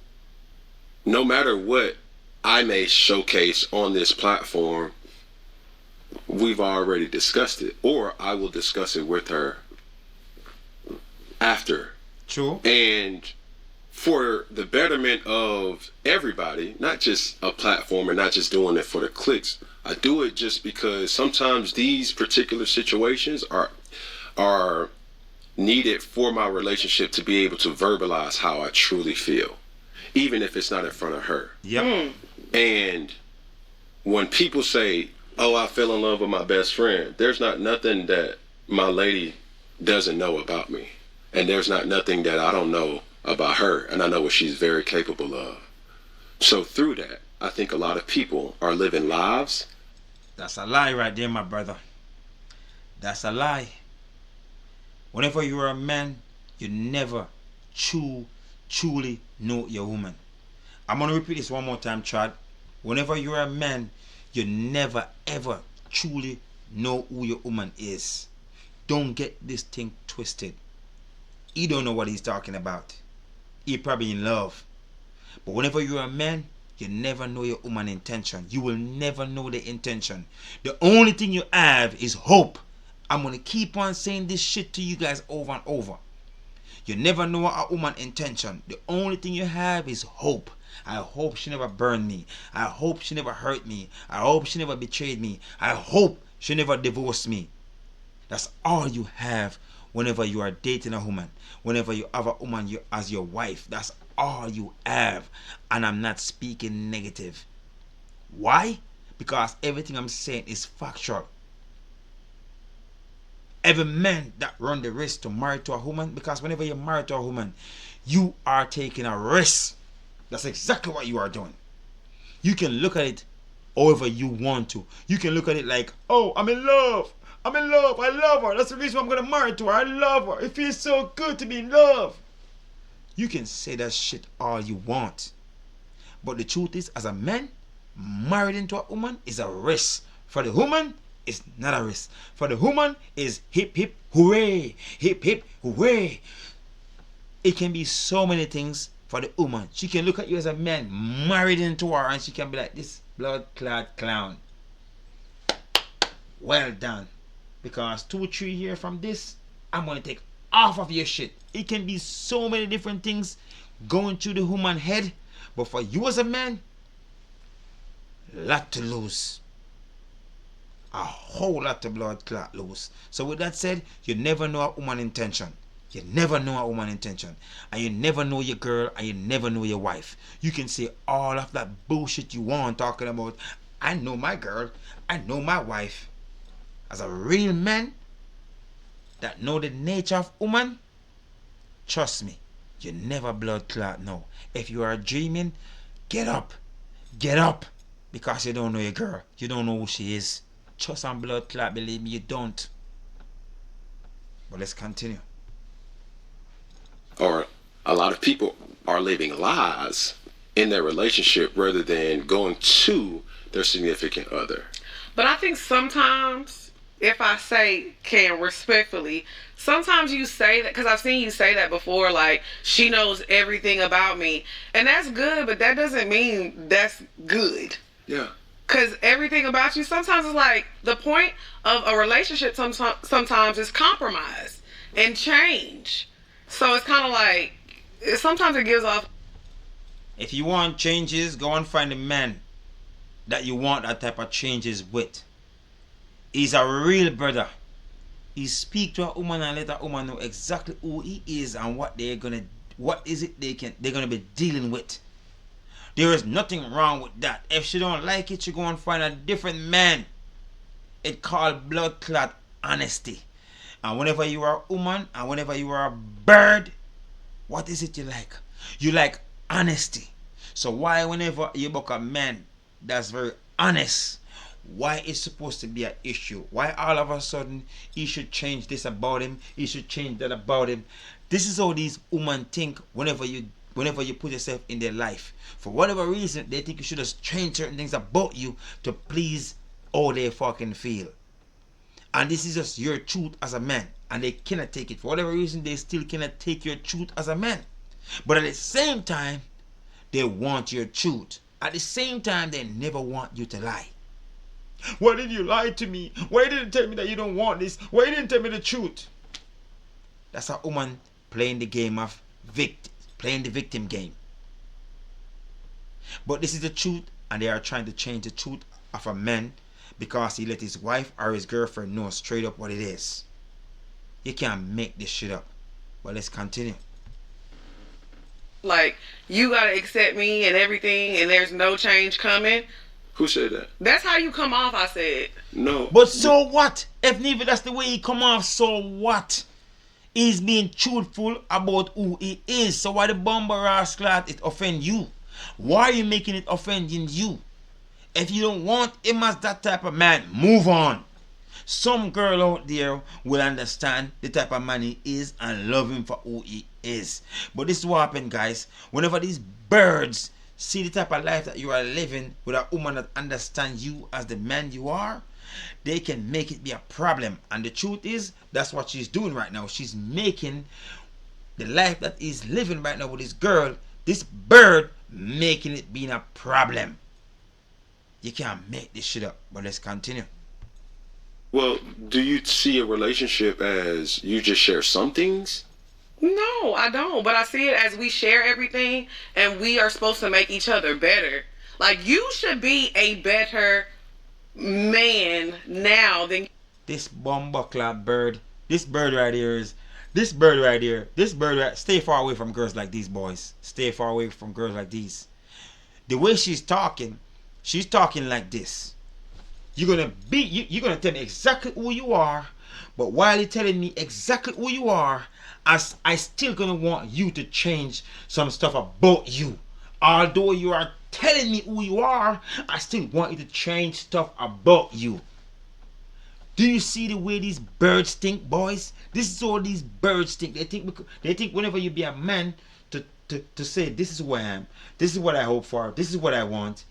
Speaker 2: no matter what I may showcase on this platform, we've already discussed it, or I will discuss it with her after.
Speaker 1: True.
Speaker 2: And for the betterment of everybody, not just a platform and not just doing it for the clicks, I do it just because sometimes these particular situations are needed for my relationship to be able to verbalize how I truly feel, even if it's not in front of her.
Speaker 1: Yep.
Speaker 2: And when people say, oh, I fell in love with my best friend, there's not nothing that my lady doesn't know about me. And there's not nothing that I don't know about her. And I know what she's very capable of. So through that, I think a lot of people are living lives.
Speaker 1: That's a lie right there, my brother. That's a lie. Whenever you're a man, you never truly know your woman. I'm going to repeat this one more time, Chad. Whenever you're a man, you never ever truly know who your woman is. Don't get this thing twisted. He don't know what he's talking about. He probably in love. But whenever you're a man, you never know your woman intention. You will never know the intention. The only thing you have is hope. I'm going to keep on saying this shit to you guys over and over. You never know a woman intention. The only thing you have is hope. I hope she never burned me. I hope she never hurt me. I hope she never betrayed me. I hope she never divorced me. That's all you have whenever you are dating a woman. Whenever you have a woman as your wife. That's all you have. And I'm not speaking negative. Why? Because everything I'm saying is factual. Every man that run the risk to marry to a woman, because whenever you marry to a woman, you are taking a risk. That's exactly what you are doing. You can look at it however you want to. You can look at it like, oh, I'm in love. I love her. That's the reason why I'm going to marry to her. I love her. It feels so good to be in love. You can say that shit all you want. But the truth is, as a man, married into a woman is a risk. For the woman, it's not a risk. For the woman, is hip hip hooray. Hip hip hooray. It can be so many things for the woman. She can look at you as a man married into her and she can be like, this blood-clad clown. Well done. Because 2-3 years from this, I'm going to take off of your shit. It can be so many different things going through the woman head. But for you as a man, lot to lose. A whole lot of blood clot lose. So with that said, you never know a woman's intention. You never know a woman's intention. And you never know your girl and you never know your wife. You can say all of that bullshit you want talking about, I know my girl, I know my wife. As a real man that know the nature of woman, trust me, you never blood clot no. If you are dreaming, get up. Get up. Because you don't know your girl. You don't know who she is. Trust and blood clot, believe me, you don't. But let's continue.
Speaker 2: Or a lot of people are living lies in their relationship rather than going to their significant other.
Speaker 4: But I think sometimes if I say can respectfully, sometimes you say that because I've seen you say that before, like she knows everything about me, and that's good, but that doesn't mean that's good.
Speaker 2: Yeah.
Speaker 4: Because everything about you, sometimes it's like the point of a relationship sometimes is compromise and change. So it's kind of like, sometimes it gives off.
Speaker 1: If you want changes, go and find a man that you want that type of changes with. He's a real brother. He speak to a woman and let a woman know exactly who he is and what they're gonna be dealing with. There is nothing wrong with that. If she don't like it, she go and find a different man. It's called blood clot honesty. And whenever you are a woman and whenever you are a bird, what is it you like? You like honesty. So why whenever you book a man that's very honest, why it's supposed to be an issue? Why all of a sudden he should change this about him, he should change that about him? This is how these women think whenever you put yourself in their life. For whatever reason, they think you should just change certain things about you to please how they fucking feel. And this is just your truth as a man. And they cannot take it. For whatever reason, they still cannot take your truth as a man. But at the same time, they want your truth. At the same time, they never want you to lie. Why did you lie to me? Why didn't you tell me that you don't want this? Why didn't you tell me the truth? That's a woman playing the game of playing the victim game. But this is the truth, and they are trying to change the truth of a man because he let his wife or his girlfriend know straight up what it is. You can't make this shit up. But let's continue.
Speaker 4: Like, you gotta accept me and everything, and there's no change coming.
Speaker 2: Who said that?
Speaker 4: That's how you come off, I said.
Speaker 2: No.
Speaker 1: But so what? If neither that's the way he come off, so what? He's being truthful about who he is. So why the bomber rascal it offend you? Why are you making it offending you? If you don't want him as that type of man, move on. Some girl out there will understand the type of man he is and love him for who he is. But this is what happens, guys. Whenever these birds see the type of life that you are living with a woman that understands you as the man you are, they can make it be a problem. And the truth is, that's what she's doing right now. She's making the life that he's living right now with this girl, this bird, making it being a problem. You can't make this shit up. But let's continue.
Speaker 2: Well, do you see a relationship as you just share some things?
Speaker 4: No, I don't. But I see it as we share everything, and we are supposed to make each other better. Like, you should be a better man now than
Speaker 1: this bumbuckler bird. This bird right here. Stay far away from girls like these, boys. Stay far away from girls like these. The way she's talking like this. You're gonna tell me exactly who you are, but while you're telling me exactly who you are, I still gonna want you to change some stuff about you. Although you are telling me who you are, I still want you to change stuff about you. Do you see the way these birds think, boys? This is all these birds think. They think whenever you be a man to say, this is who I am, this is what I hope for, this is what I want.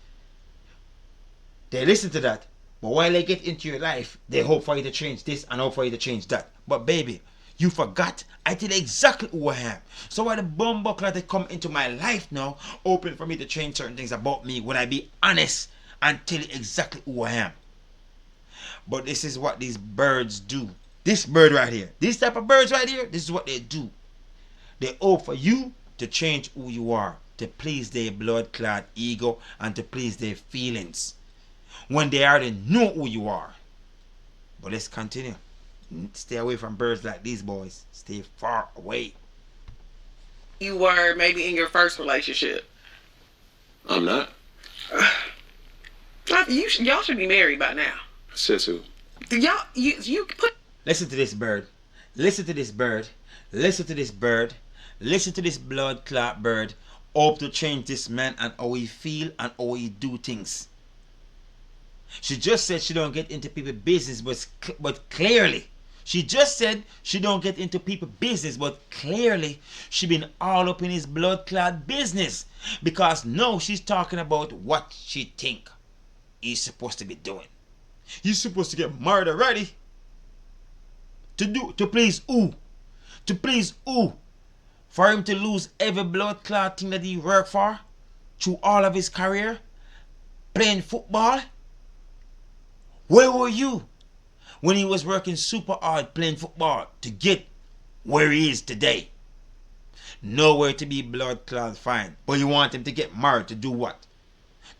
Speaker 1: They listen to that. But while they get into your life, they hope for you to change this and hope for you to change that. But baby, you forgot. I tell you exactly who I am. So why the bumbuckler they come into my life now, open for me to change certain things about me when I be honest and tell you exactly who I am. But this is what these birds do. This bird right here, these type of birds right here, this is what they do. They hope for you to change who you are, to please their blood-clad ego and to please their feelings, when they already know who you are. But let's continue. Stay away from birds like these, boys. Stay far away.
Speaker 4: you were maybe in your first relationship.
Speaker 2: I'm not.
Speaker 4: Y'all should be married by now.
Speaker 2: Says who?
Speaker 4: Y'all, you put.
Speaker 1: Listen to this bird. Listen to this bird. Listen to this bird. Listen to this blood clot bird. Hope to change this man and how he feel and how he do things. She just said she don't get into people's business, but clearly, she just said she don't get into people's business, but clearly she been all up in his blood clot business, because now she's talking about what she think he's supposed to be doing. He's supposed to get married already. To please who? To please who? For him to lose every blood clot thing that he worked for through all of his career playing football? Where were you when he was working super hard playing football to get where he is today? Nowhere to be blood clot fine. But you want him to get married to do what?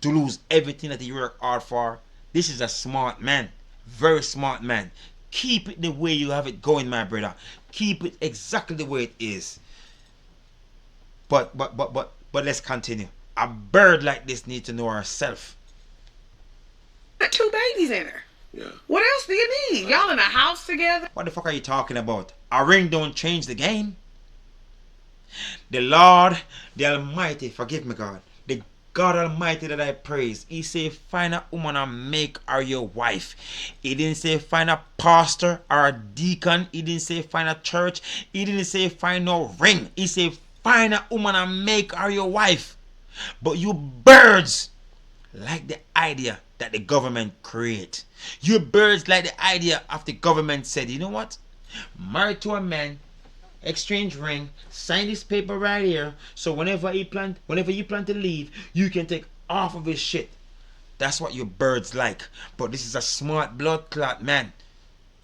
Speaker 1: To lose everything that he worked hard for? This is a smart man. Very smart man. Keep it the way you have it going, my brother. Keep it exactly the way it is. But let's continue. A bird like this needs to know herself.
Speaker 4: Got 2 babies in her.
Speaker 2: Yeah.
Speaker 4: What else do you need? Y'all in a house together?
Speaker 1: What the fuck are you talking about? A ring don't change the game. The Lord, the Almighty, forgive me, God. The God Almighty that I praise. He said, find a woman and make her your wife. He didn't say find a pastor or a deacon. He didn't say find a church. He didn't say find no ring. He said find a woman and make her your wife. But you birds like the idea that the government create. You birds like the idea of the government said, you know what? Married to a man, exchange ring, sign this paper right here, so whenever you plan to leave, you can take off of his shit. That's what you birds like. But this is a smart blood clot man.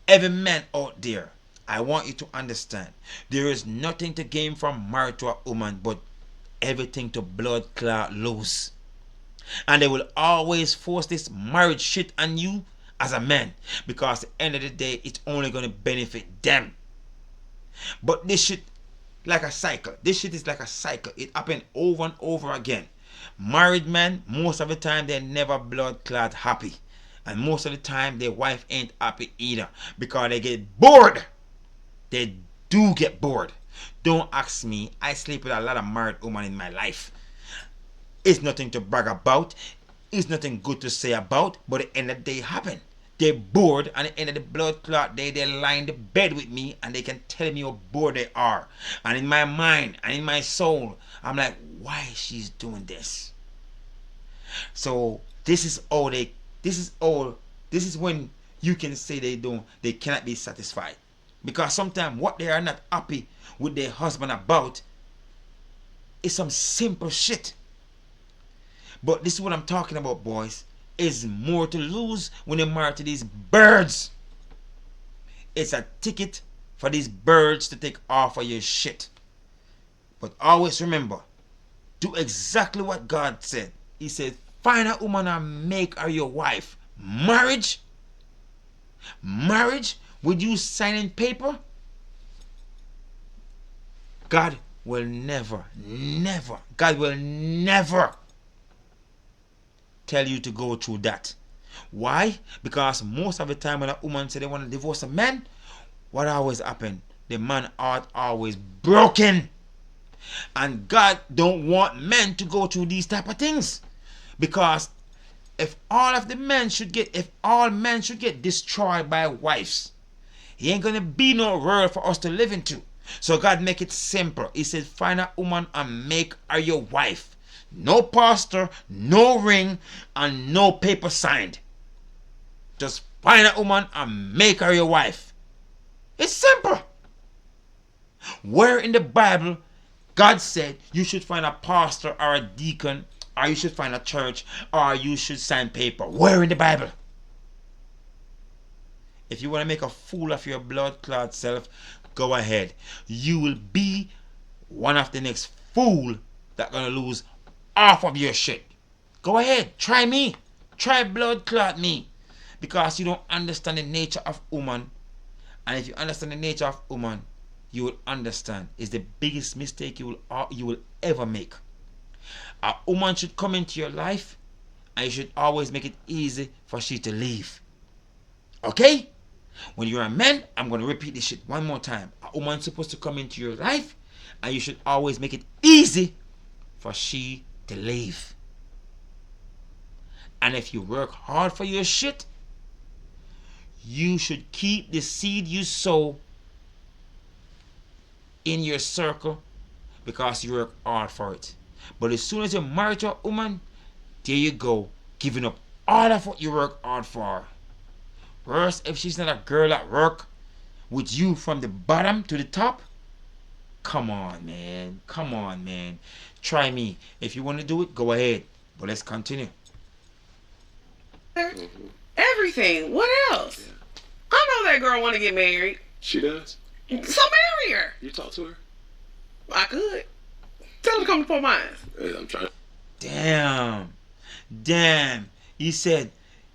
Speaker 1: Every man out there, I want you to understand, there is nothing to gain from married to a woman, but everything to blood clot lose. And they will always force this marriage shit on you as a man, because at the end of the day, it's only going to benefit them. But this shit like a cycle. This shit is like a cycle. It happens over and over again. Married men, most of the time, they're never blood clot happy. And most of the time, their wife ain't happy either, because they get bored. They do get bored. Don't ask me. I sleep with a lot of married women in my life. It's nothing to brag about. It's nothing good to say about. But at the end of the day, it happen. They're bored, and at the end of the blood clot day, they lie in the bed with me, and they can tell me how bored they are. And in my mind and in my soul, I'm like, why she's doing this? So this is when you can say they cannot be satisfied. Because sometimes what they are not happy with their husband about is some simple shit. But this is what I'm talking about, boys. Is more to lose when you're married to these birds. It's a ticket for these birds to take off of your shit. But always remember, do exactly what God said. He said, find a woman and make her your wife. Marriage? With you signing paper? God will never tell you to go through that. Why? Because most of the time when a woman say they want to divorce a man, what always happen? The man heart always broken. And God don't want men to go through these type of things. Because if all men should get destroyed by wives, he ain't gonna be no world for us to live into. So God make it simple. He said, find a woman and make her your wife. No pastor, no ring, and no paper signed. Just find a woman and make her your wife. It's simple. Where in the Bible God said you should find a pastor or a deacon, or you should find a church, or you should sign paper? Where in the Bible? If you want to make a fool of your blood clot self, go ahead. You will be one of the next fool that gonna lose half of your shit. Go ahead, try me. Try blood clot me. Because you don't understand the nature of woman. And if you understand the nature of woman, you will understand it's the biggest mistake you will ever make. A woman should come into your life, and you should always make it easy for she to leave. Okay? When you're a man, I'm going to repeat this shit one more time. A woman's supposed to come into your life, and you should always make it easy for she to leave. And if you work hard for your shit, you should keep the seed you sow in your circle, because you work hard for it. But as soon as you're married to a woman, there you go, giving up all of what you work hard for. Worse, if she's not a girl at work, with you from the bottom to the top? Come on, man. Come on, man. Try me. If you want to do it, go ahead. But let's continue.
Speaker 4: Everything. What else? I know that girl want to get married.
Speaker 2: She does.
Speaker 4: So marry her.
Speaker 2: You talk to her?
Speaker 4: I could. Tell her to come to Fort Myers.
Speaker 2: Yeah, I'm trying.
Speaker 1: Damn. He said,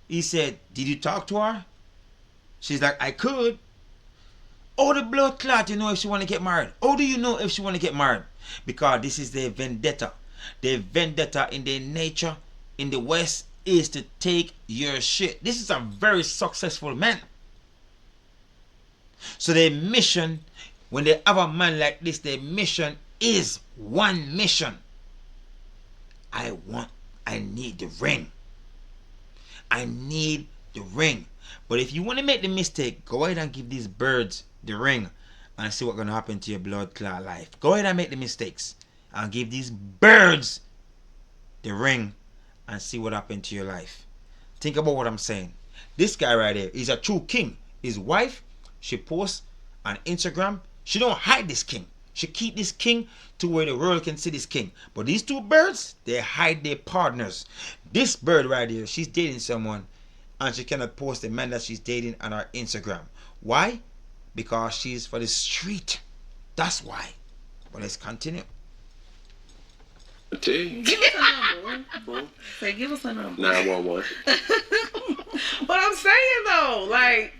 Speaker 1: did you talk to her? She's like, I could. Oh, the blood clot, you know if she want to get married. How do you know if she want to get married? Because this is their vendetta. Their vendetta in their nature in the West is to take your shit. This is a very successful man. So their mission, when they have a man like this, their mission is one mission. I need the ring. I need the ring. But if you want to make the mistake, go ahead and give these birds the ring and see what's going to happen to your blood clot life. Go ahead and make the mistakes and give these birds the ring and see what happened to your life. Think about what I'm saying. This guy right here is a true king. His wife, she posts on Instagram. She don't hide this king. She keep this king to where the world can see this king. But these two birds, they hide their partners. This bird right here, she's dating someone and she cannot post the man that she's dating on her Instagram. Why? Because she's for the street. That's why. But let's continue.
Speaker 2: I tell you.
Speaker 3: Give us a number. Say, give us a number.
Speaker 2: 911.
Speaker 4: But I'm saying though, like,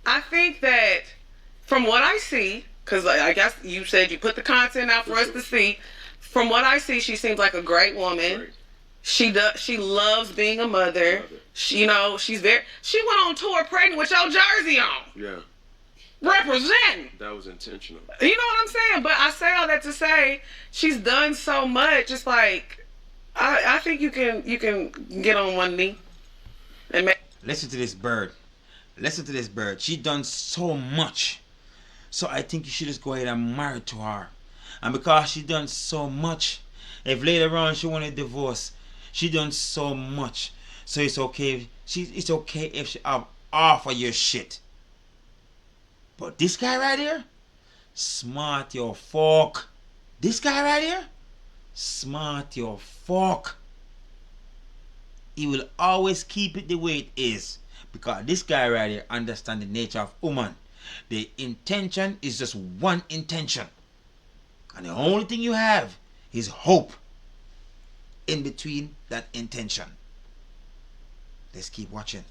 Speaker 4: I think that from what I see, because I guess you said you put the content out for us to see. From what I see, she seems like a great woman.
Speaker 2: Right.
Speaker 4: She loves being a mother. She, you know, she went on tour pregnant with your jersey on.
Speaker 2: Yeah,
Speaker 4: Representing.
Speaker 2: that was intentional.
Speaker 4: You know what I'm saying? But I say all that to say she's done so much. It's like I think you can get on one knee and make.
Speaker 1: Listen to this bird. Listen to this bird. She done so much. So I think you should just go ahead and marry to her. And because she done so much, if later on she want a divorce, she done so much. So it's okay. It's okay if she offer your shit. But this guy right here, smart your fuck. This guy right here, smart your fuck. He will always keep it the way it is. Because this guy right here understands the nature of woman. The intention is just one intention. And the only thing you have is hope in between that intention. Let's keep watching.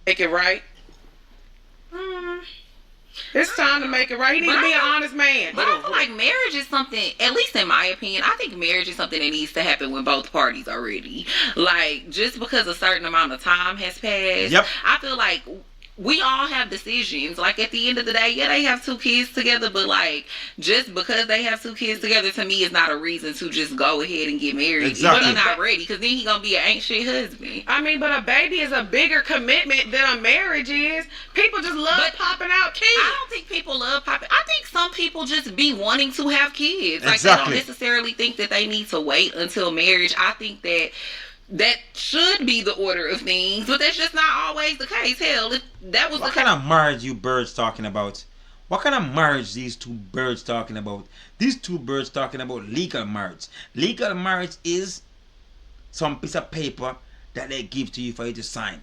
Speaker 4: Make it right. It's time to make it right. He needs to be an honest man.
Speaker 3: But I feel like marriage is something, at least in my opinion, I think marriage is something that needs to happen with both parties already. Like, just because a certain amount of time has passed,
Speaker 1: Yep.
Speaker 3: I feel like we all have decisions. Like, at the end of the day, yeah, they have 2 kids together, but like, just because they have 2 kids together, to me, is not a reason to just go ahead and get married.
Speaker 1: Exactly.
Speaker 3: If you're not ready, because then he gonna be an ain't shit husband.
Speaker 4: I mean, but a baby is a bigger commitment than a marriage is. People just love
Speaker 3: But
Speaker 4: popping out kids.
Speaker 3: I don't think people love popping. I think some people just be wanting to have kids. Like, they
Speaker 1: Exactly.
Speaker 3: don't necessarily think that they need to wait until marriage. I think that should be the order of things, but that's just not always the case. Hell, if that was
Speaker 1: What
Speaker 3: the
Speaker 1: kind
Speaker 3: case.
Speaker 1: of marriage you birds talking about? What kind of marriage these two birds talking about? These two birds talking about legal marriage. Legal marriage is some piece of paper that they give to you for you to sign.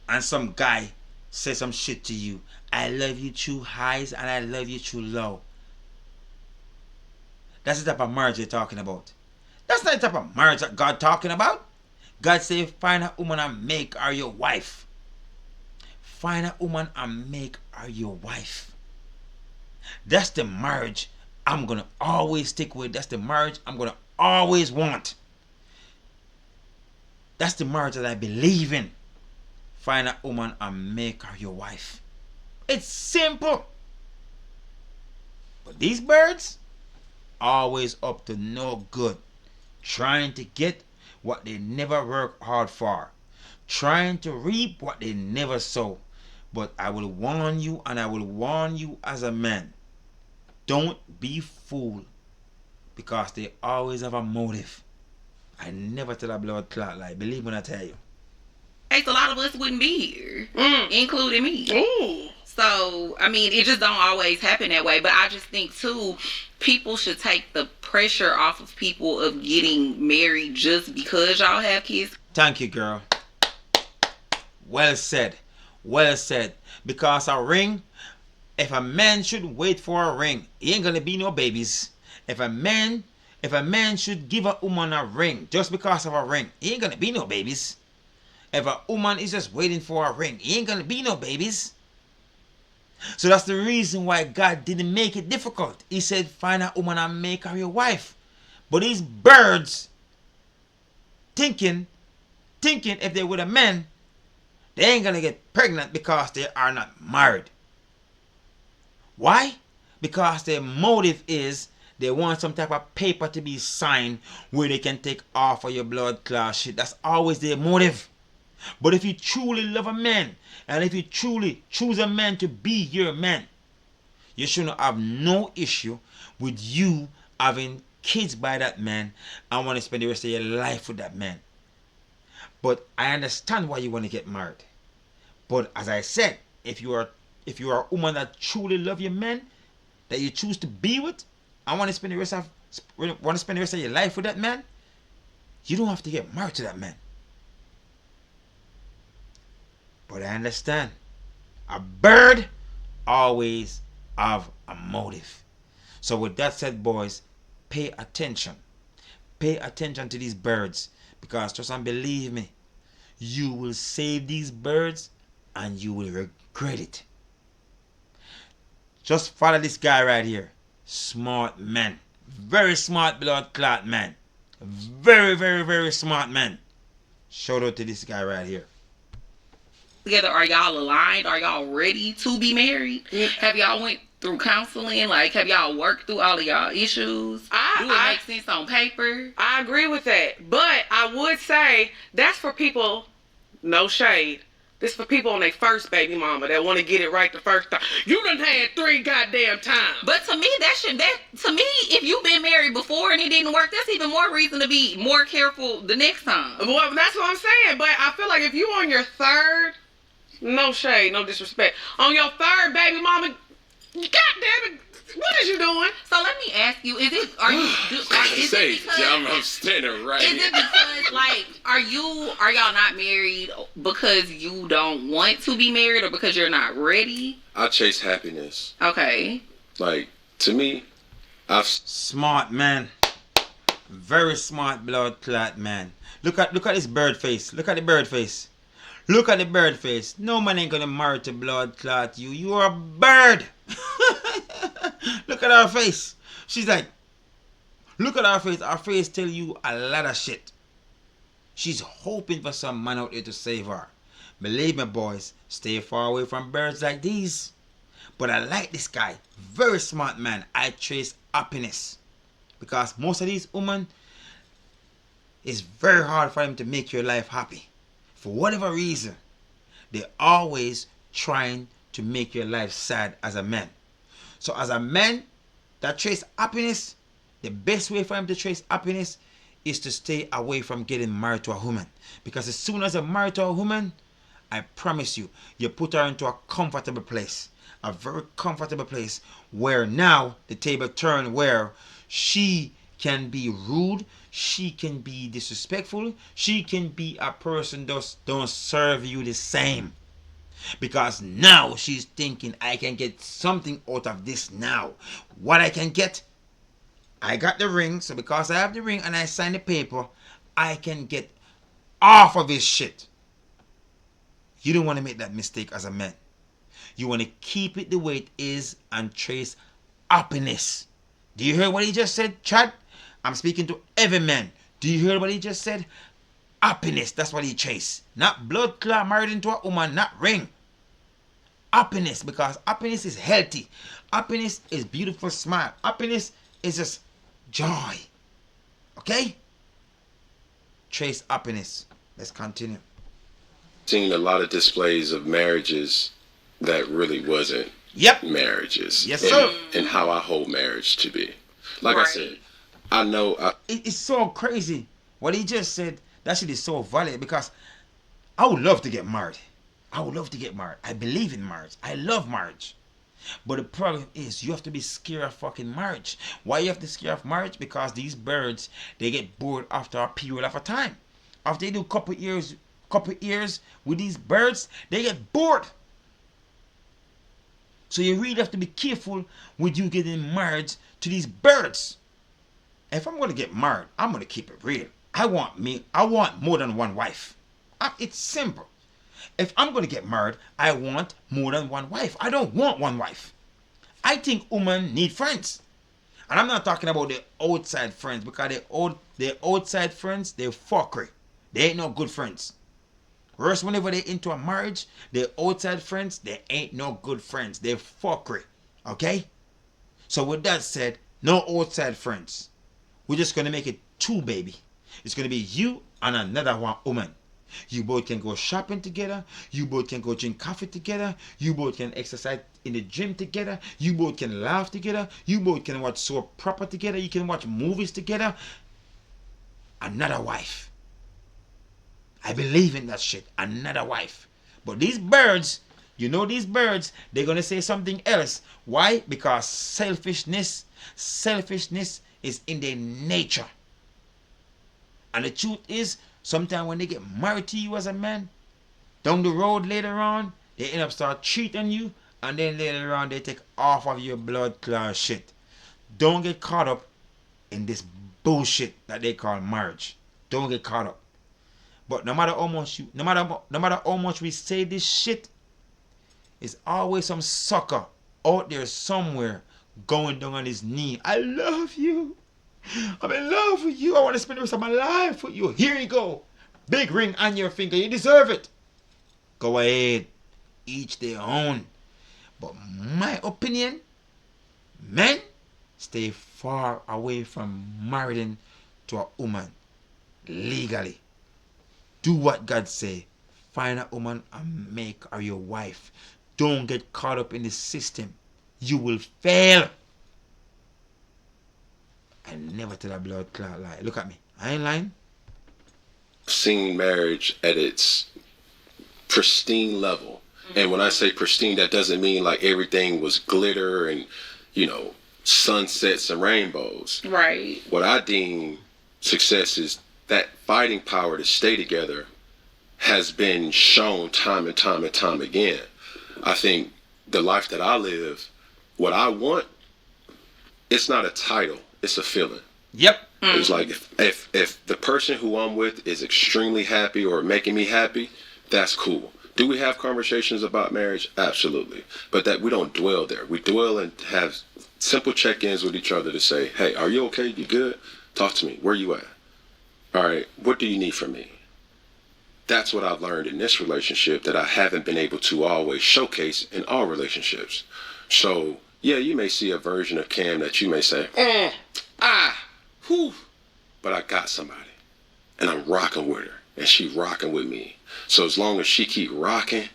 Speaker 1: And some guy says some shit to you. I love you through highs and I love you through low. That's the type of marriage they're talking about. That's not the type of marriage that God talking about. God say, find a woman and make her your wife. Find a woman and make her your wife. That's the marriage I'm going to always stick with. That's the marriage I'm going to always want. That's the marriage that I believe in. Find a woman and make her your wife. It's simple. But these birds, always up to no good. Trying to get what they never work hard for. Trying to reap what they never sow. But I will warn you, and I will warn you as a man. Don't be fooled. Because they always have a motive. I never tell a blood clot lie. Believe when I tell you.
Speaker 3: A lot of us wouldn't be here, including me.
Speaker 4: Ooh.
Speaker 3: So, I mean, it just don't always happen that way. But I just think, too, people should take the pressure off of people of getting married just because y'all have kids.
Speaker 1: Thank you, girl. Well said. Well said. Because a ring, if a man should wait for a ring, he ain't gonna be no babies. If a man should give a woman a ring just because of a ring, he ain't gonna be no babies. If a woman is just waiting for a ring, he ain't gonna be no babies. So that's the reason why God didn't make it difficult. He said, find a woman and make her your wife. But these birds thinking if they were a man, they ain't gonna get pregnant because they are not married. Why? Because their motive is they want some type of paper to be signed where they can take off of your blood clot shit. That's always their motive. But if you truly love a man, and if you truly choose a man to be your man, you shouldn't have no issue with you having kids by that man and want to spend the rest of your life with that man. But I understand why you want to get married. But as I said, if you are a woman that truly love your man, that you choose to be with, and want to spend the rest of your life with that man, you don't have to get married to that man. But I understand. A bird always have a motive. So with that said, boys, pay attention. Pay attention to these birds. Because trust and believe me, you will save these birds and you will regret it. Just follow this guy right here. Smart man. Very smart blood clot man. Very, very, very smart man. Shout out to this guy right here.
Speaker 3: Together, are y'all aligned? Are y'all ready to be married? Have y'all went through counseling? Like, have y'all worked through all of y'all issues? Do it make sense on paper?
Speaker 4: I agree with that. But I would say that's for people, no shade. This is for people on their first baby mama that want to get it right the first time. You done had 3 goddamn times.
Speaker 3: But to me, if you've been married before and it didn't work, that's even more reason to be more careful the next time.
Speaker 4: Well, that's what I'm saying. But I feel like if you on your third, no shade, no disrespect, on your third baby mama, goddamn it, what is you doing?
Speaker 3: So let me ask you: is it
Speaker 2: I'm standing right
Speaker 3: Is
Speaker 2: here.
Speaker 3: it because like are y'all not married because you don't want to be married or because you're not ready?
Speaker 2: I chase happiness.
Speaker 3: Okay.
Speaker 2: Like, to me,
Speaker 1: Smart man. Very smart blood clot man. Look at this bird face. Look at the bird face. Look at the bird face. No man ain't gonna marry to blood clot you. You are a bird. Look at her face. She's like, look at her face. Her face tell you a lot of shit. She's hoping for some man out there to save her. Believe me, boys, stay far away from birds like these. But I like this guy. Very smart man. I trace happiness. Because most of these women, it's very hard for them to make your life happy. For whatever reason, they're always trying to make your life sad as a man. So as a man that trace happiness, the best way for him to trace happiness is to stay away from getting married to a woman. Because as soon as you're married to a woman, I promise you, you put her into a comfortable place. A very comfortable place where now the table turn, where she can be rude, she can be disrespectful, she can be a person that don't serve you the same. Because now she's thinking, I can get something out of this now. What I can get, I got the ring, so because I have the ring and I sign the paper, I can get off of this shit. You don't want to make that mistake as a man. You want to keep it the way it is and trace happiness. Do you hear what he just said, Chad? I'm speaking to every man. Do you hear what he just said? Happiness, that's what he chase. Not blood clot married into a woman, not ring. Happiness, because happiness is healthy. Happiness is beautiful smile. Happiness is just joy. Okay? Trace happiness. Let's continue.
Speaker 2: Seen a lot of displays of marriages that really wasn't marriages.
Speaker 1: Yes, sir.
Speaker 2: And how I hold marriage to be. Like I said, I know.
Speaker 1: It's so crazy. What he just said, that shit is so valid because I would love to get married. I would love to get married. I believe in marriage. I love marriage. But the problem is you have to be scared of fucking marriage. Why you have to scare of marriage? Because these birds, they get bored after a period of a time. After they do couple years with these birds, they get bored. So you really have to be careful with you getting married to these birds. If I'm going to get married, I'm going to keep it real. I want more than one wife. It's simple. If I'm going to get married, I want more than one wife. I don't want one wife. I think women need friends. And I'm not talking about the outside friends, because the outside friends, they're fuckery. They ain't no good friends. Whereas whenever they into a marriage, the outside friends, they ain't no good friends. They're fuckery. Okay? So with that said, no outside friends. We're just going to make it two, baby. It's going to be you and another one woman. You both can go shopping together. You both can go drink coffee together. You both can exercise in the gym together. You both can laugh together. You both can watch soap proper together. You can watch movies together. Another wife. I believe in that shit. Another wife. But these birds, these birds, they're going to say something else. Why? Because selfishness is in their nature. And the truth is, sometimes when they get married to you as a man, down the road later on, they end up start cheating you, and then later on they take off of your blood clot shit. Don't get caught up in this bullshit that they call marriage. Don't get caught up. But no matter how much we say this shit, it's always some sucker out there somewhere going down on his knee. I love you. I'm in love with you. I want to spend the rest of my life with you. Here you go. Big ring on your finger. You deserve it. Go ahead. Each their own. But my opinion, men, stay far away from marrying to a woman legally. Do what God say. Find a woman and make her your wife. Don't get caught up in the system. You will fail. I never tell a blood clot lie. Look at me. I ain't lying.
Speaker 2: Seen marriage at its pristine level. And when I say pristine, that doesn't mean like everything was glitter and, sunsets and rainbows.
Speaker 3: Right.
Speaker 2: What I deem success is that fighting power to stay together has been shown time and time and time again. I think the life that I live, what I want, it's not a title, it's a feeling.
Speaker 1: Yep.
Speaker 2: It's like if the person who I'm with is extremely happy or making me happy, that's cool. Do we have conversations about marriage? Absolutely. But that we don't dwell there. We dwell and have simple check-ins with each other to say, hey, are you okay? You good? Talk to me. Where you at? All right. What do you need from me? That's what I've learned in this relationship that I haven't been able to always showcase in all relationships. So, yeah, you may see a version of Cam that you may say, but I got somebody. And I'm rocking with her. And she rocking with me. So as long as she keep rocking,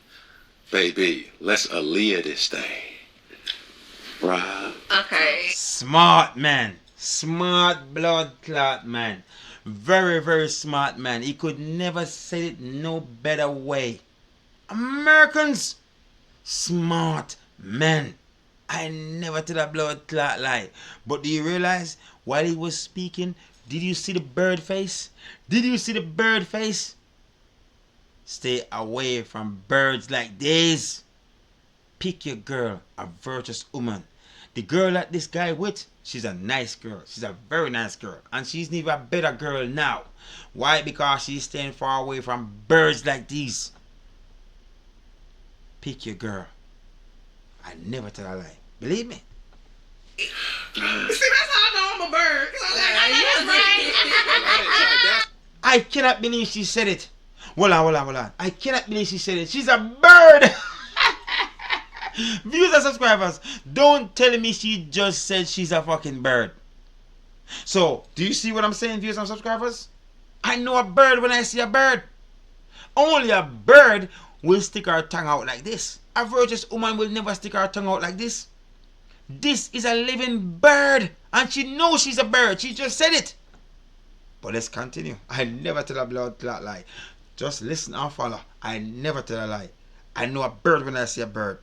Speaker 2: baby, let's Aaliyah this thing. Right.
Speaker 3: Okay.
Speaker 1: Smart man. Smart blood clot man. Very, very smart man. He could never say it no better way. Americans, smart men. I never tell a blood clot lie. But do you realize while he was speaking, did you see the bird face? Did you see the bird face? Stay away from birds like these. Pick your girl, a virtuous woman. The girl that this guy with, she's a nice girl. She's a very nice girl. And she's even a better girl now. Why? Because she's staying far away from birds like these. Pick your girl. I never tell a lie. Believe me.
Speaker 4: See, that's how I know I'm a bird.
Speaker 1: I cannot believe she said it. Hold on. I cannot believe she said it. She's a bird. Viewers and subscribers, don't tell me she just said she's a fucking bird. So, do you see what I'm saying, viewers and subscribers? I know a bird when I see a bird. Only a bird will stick her tongue out like this. A virtuous woman will never stick her tongue out like this. This is a living bird. And she knows she's a bird. She just said it. But let's continue. I never tell a blood clot lie. Just listen and follow. I never tell a lie. I know a bird when I see a bird.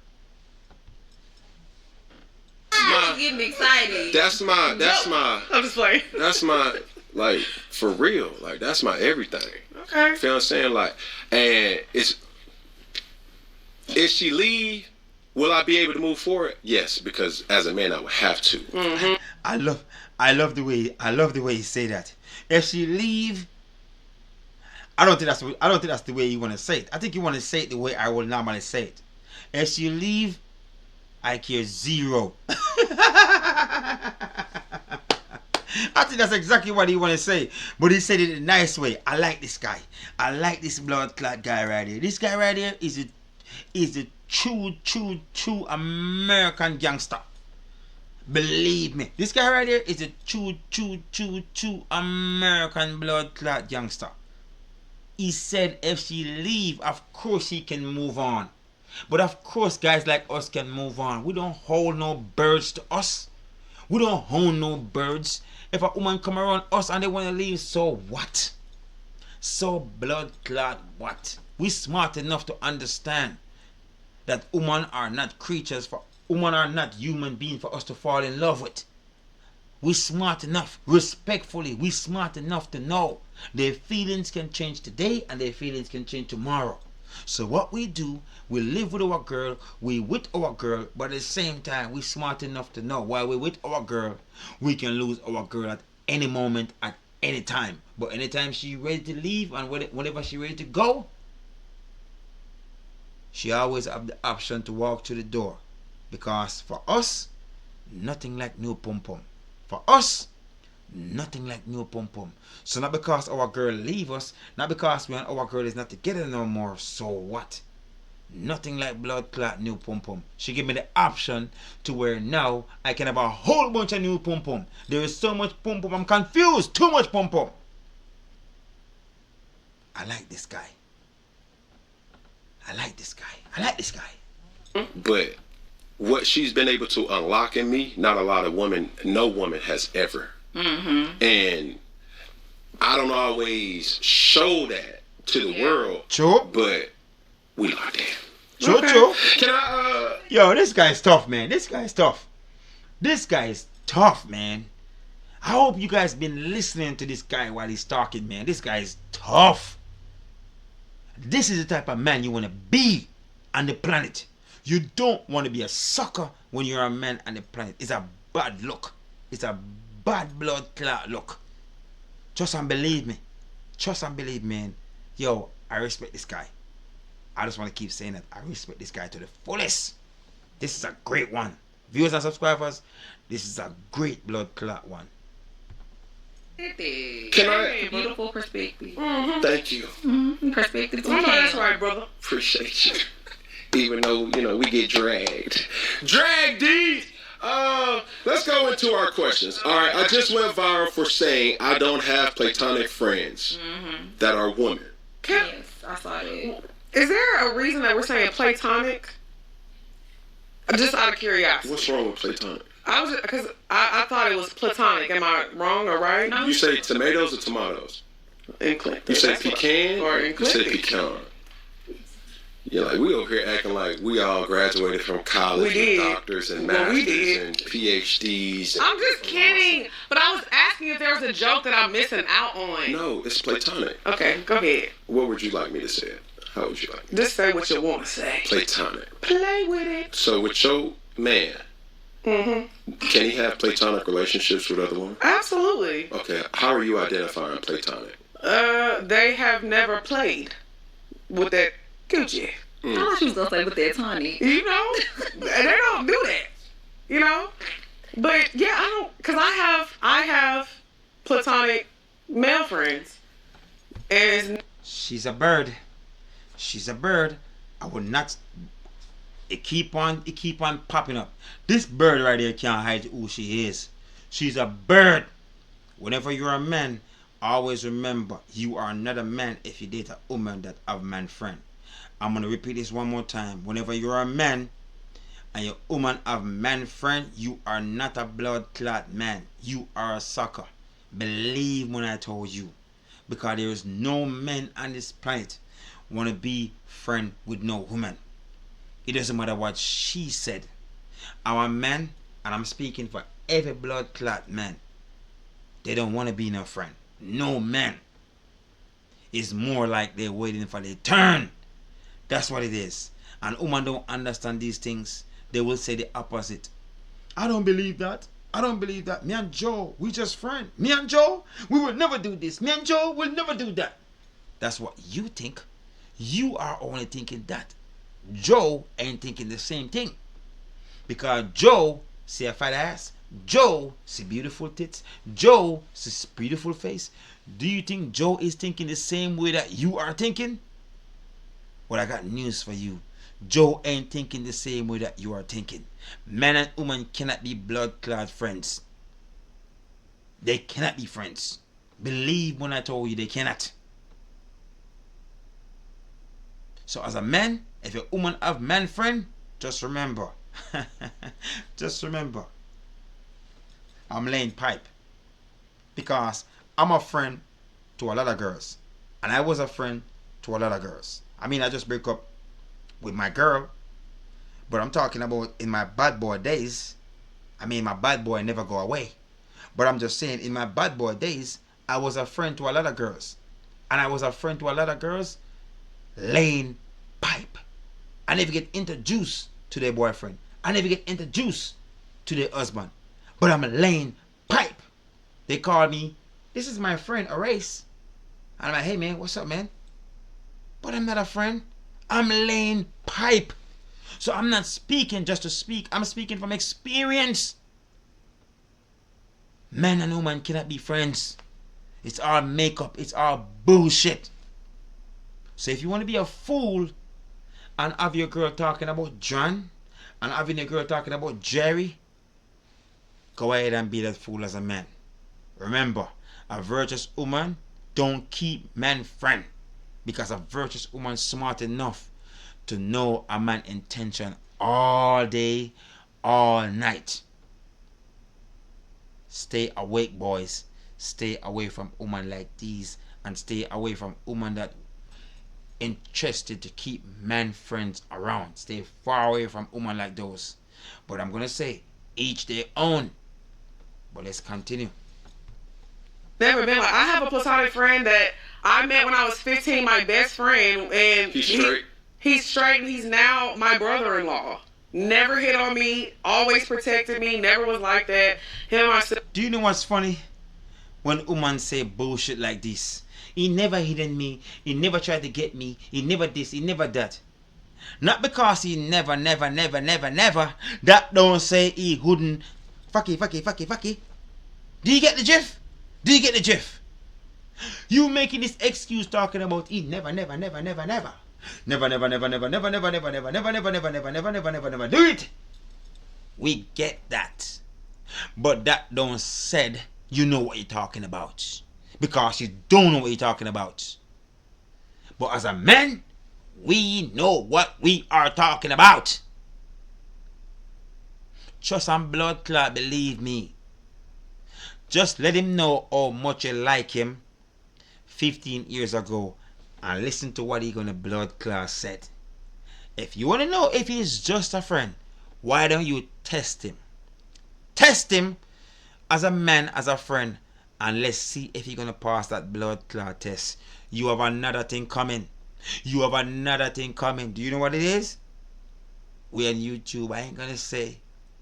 Speaker 3: I'm getting excited.
Speaker 2: That's my
Speaker 4: I'm just playing.
Speaker 2: that's my, like, for real. Like, that's my everything.
Speaker 4: Okay.
Speaker 2: You feel what I'm saying? Like, and it's, if she leave, will I be able to move forward? Yes, because as a man, I would have to.
Speaker 4: Mm-hmm.
Speaker 1: I love the way you say that. If she leave, I don't think that's the way you want to say it. I think you want to say it the way I would normally say it. If she leave, I care zero. I think that's exactly what he want to say, but he said it in a nice way. I like this guy. I like this blood clot guy right here. This guy right here is a true American gangster. Believe me, this guy right here is a true American blood clot gangster. He said if she leave, of course he can move on. But of course guys like us can move on. We don't hold no birds to us. We don't own no birds. If a woman come around us and they want to leave, so what? So blood clot what? We smart enough to understand that women are not creatures for women are not human beings for us to fall in love with. We smart enough, respectfully, we smart enough to know their feelings can change today and their feelings can change tomorrow. So what we do, we live with our girl, we with our girl, but at the same time, we smart enough to know while we're with our girl, we can lose our girl at any moment, at any time. But anytime she's ready to leave and whenever she's ready to go, she always have the option to walk to the door. Because for us, nothing like new pum pum. For us, nothing like new pum pum. So not because our girl leave us, not because we and our girl is not together no more, so what? Nothing like blood clot new pum pum. She gave me the option to where now I can have a whole bunch of new pum pum. There is so much pum pum, I'm confused. Too much pum pum. I like this guy. I like this guy. I like this guy.
Speaker 2: But what she's been able to unlock in me, not a lot of women, no woman has ever.
Speaker 3: Mm-hmm.
Speaker 2: And I don't always show that to the world.
Speaker 1: True.
Speaker 2: But we like that.
Speaker 1: True,
Speaker 4: Okay.
Speaker 1: true.
Speaker 2: Can I,
Speaker 1: Yo, this guy's tough, man. This guy's tough. This guy is tough, man. I hope you guys been listening to this guy while he's talking, man. This guy is tough. This is the type of man you want to be on the planet. You don't want to be a sucker when you're a man on the planet. It's a bad look. It's a bad blood clot look. Trust and believe me. Trust and believe, man. Yo, I respect this guy. I just want to keep saying that. I respect this guy to the fullest. This is a great one. Viewers and subscribers, this is a great blood clot one.
Speaker 2: can I,
Speaker 3: Beautiful perspective.
Speaker 2: thank you.
Speaker 3: Mm-hmm. Perspective.
Speaker 4: I know that's right, brother.
Speaker 2: Appreciate you. Even though, you know, we get dragged. Drag these! Let's go into our questions. Alright, I just went viral for saying I don't have platonic friends that are women.
Speaker 3: Yes, I saw that.
Speaker 4: Is there a reason that we're saying platonic? Just out of curiosity.
Speaker 2: What's wrong with platonic?
Speaker 4: Because I thought it was platonic. Am I wrong or right?
Speaker 3: No.
Speaker 2: You say tomatoes or tomatoes?
Speaker 4: Eclectic.
Speaker 2: You say
Speaker 4: That's what-
Speaker 2: pecan
Speaker 4: or
Speaker 2: you say
Speaker 4: eclectic.
Speaker 2: pecan? Yeah, like we over here acting like we all graduated from college
Speaker 4: We
Speaker 2: with
Speaker 4: did.
Speaker 2: doctors and
Speaker 4: Well, we
Speaker 2: masters
Speaker 4: did.
Speaker 2: and PhDs.
Speaker 4: I'm just kidding. But I was asking if there was a joke that I'm missing out on.
Speaker 2: No, it's platonic.
Speaker 4: Okay, go ahead.
Speaker 2: What would you like me to say? How would you like me?
Speaker 4: Just say what you want to say.
Speaker 2: Platonic.
Speaker 4: Play with it.
Speaker 2: So with your man,
Speaker 4: Mm-hmm.
Speaker 2: can he have platonic relationships with other women?
Speaker 4: Absolutely.
Speaker 2: Okay, how are you identifying platonic?
Speaker 4: They have never played with that Gucci.
Speaker 3: I thought you was gonna say with that tonic.
Speaker 4: You know, they don't do that. You know, but yeah, I don't, cause I have platonic male friends, and
Speaker 1: She's a bird. She's a bird. I would not. It keep on popping up. This bird right here can't hide who she is. She's a bird. Whenever you're a man, always remember you are not a man if you date a woman that have man friend. I'm gonna repeat this one more time. Whenever you're a man and your woman have man friend, you are not a blood clot man. You are a sucker. Believe when I told you. Because there is no man on this planet wanna be friend with no woman. It doesn't matter what she said. Our men, and I'm speaking for every blood clot man, they don't want to be no friend. No man. It's more like they're waiting for their turn. That's what it is. And women don't understand these things. They will say the opposite. I don't believe that. I don't believe that. Me and Joe, we just friends. Me and Joe, we will never do this. Me and Joe will never do that. That's what you think. You are only thinking that. Joe ain't thinking the same thing. Because Joe see a fat ass. Joe see beautiful tits. Joe see beautiful face. Do you think Joe is thinking the same way that you are thinking? Well, I got news for you. Joe ain't thinking the same way that you are thinking. Man and woman cannot be blood clot friends. They cannot be friends. Believe when I told you they cannot. So as a man, if a woman have man friend, just remember. Just remember. I'm laying pipe. Because I'm a friend to a lot of girls. And I was a friend to a lot of girls. I mean, I just break up with my girl. But I'm talking about in my bad boy days. I mean, my bad boy never go away. But I'm just saying, in my bad boy days, I was a friend to a lot of girls. And I was a friend to a lot of girls laying pipe. I never get introduced to their boyfriend. I never get introduced to their husband. But I'm laying pipe. They call me, this is my friend, Horace. And I'm like, hey man, what's up, man? But I'm not a friend. I'm laying pipe. So I'm not speaking just to speak. I'm speaking from experience. Man and woman cannot be friends. It's all makeup. It's all bullshit. So if you want to be a fool and have your girl talking about John and having your girl talking about Jerry, go ahead and be that fool as a man. Remember, a virtuous woman don't keep men friend, because a virtuous woman smart enough to know a man's intention all day, all night. Stay awake, boys. Stay away from women like these, and stay away from women that interested to keep men friends around. Stay far away from women like those. But I'm gonna say, each their own. But let's continue.
Speaker 4: Never been like, I have a platonic friend that I met when I was 15, my best friend, and
Speaker 2: He's straight.
Speaker 4: He's straight, and he's now my brother-in-law. Never hit on me, always protected me, never was like that. Him and my sister.
Speaker 1: Do you know what's funny? When women say bullshit like this. He never hit on me. He never tried to get me. He never this. He never that. Not because he never. That don't say he wouldn't. Fucky. Do you get the gif? Do you get the gif? You making this excuse talking about he never. Never do it. We get that. But that don't said you know what you're talking about. Because you don't know what you're talking about. But as a man, we know what we are talking about. Trust and blood clot, believe me. Just let him know how much you like him 15 years ago and listen to what he gonna blood clot said. If you want to know if he's just a friend, why don't you test him? Test him as a man, as a friend, and let's see if he's gonna pass that blood clot test. You have another thing coming. You have another thing coming. Do you know what it is? We on YouTube. I ain't gonna say,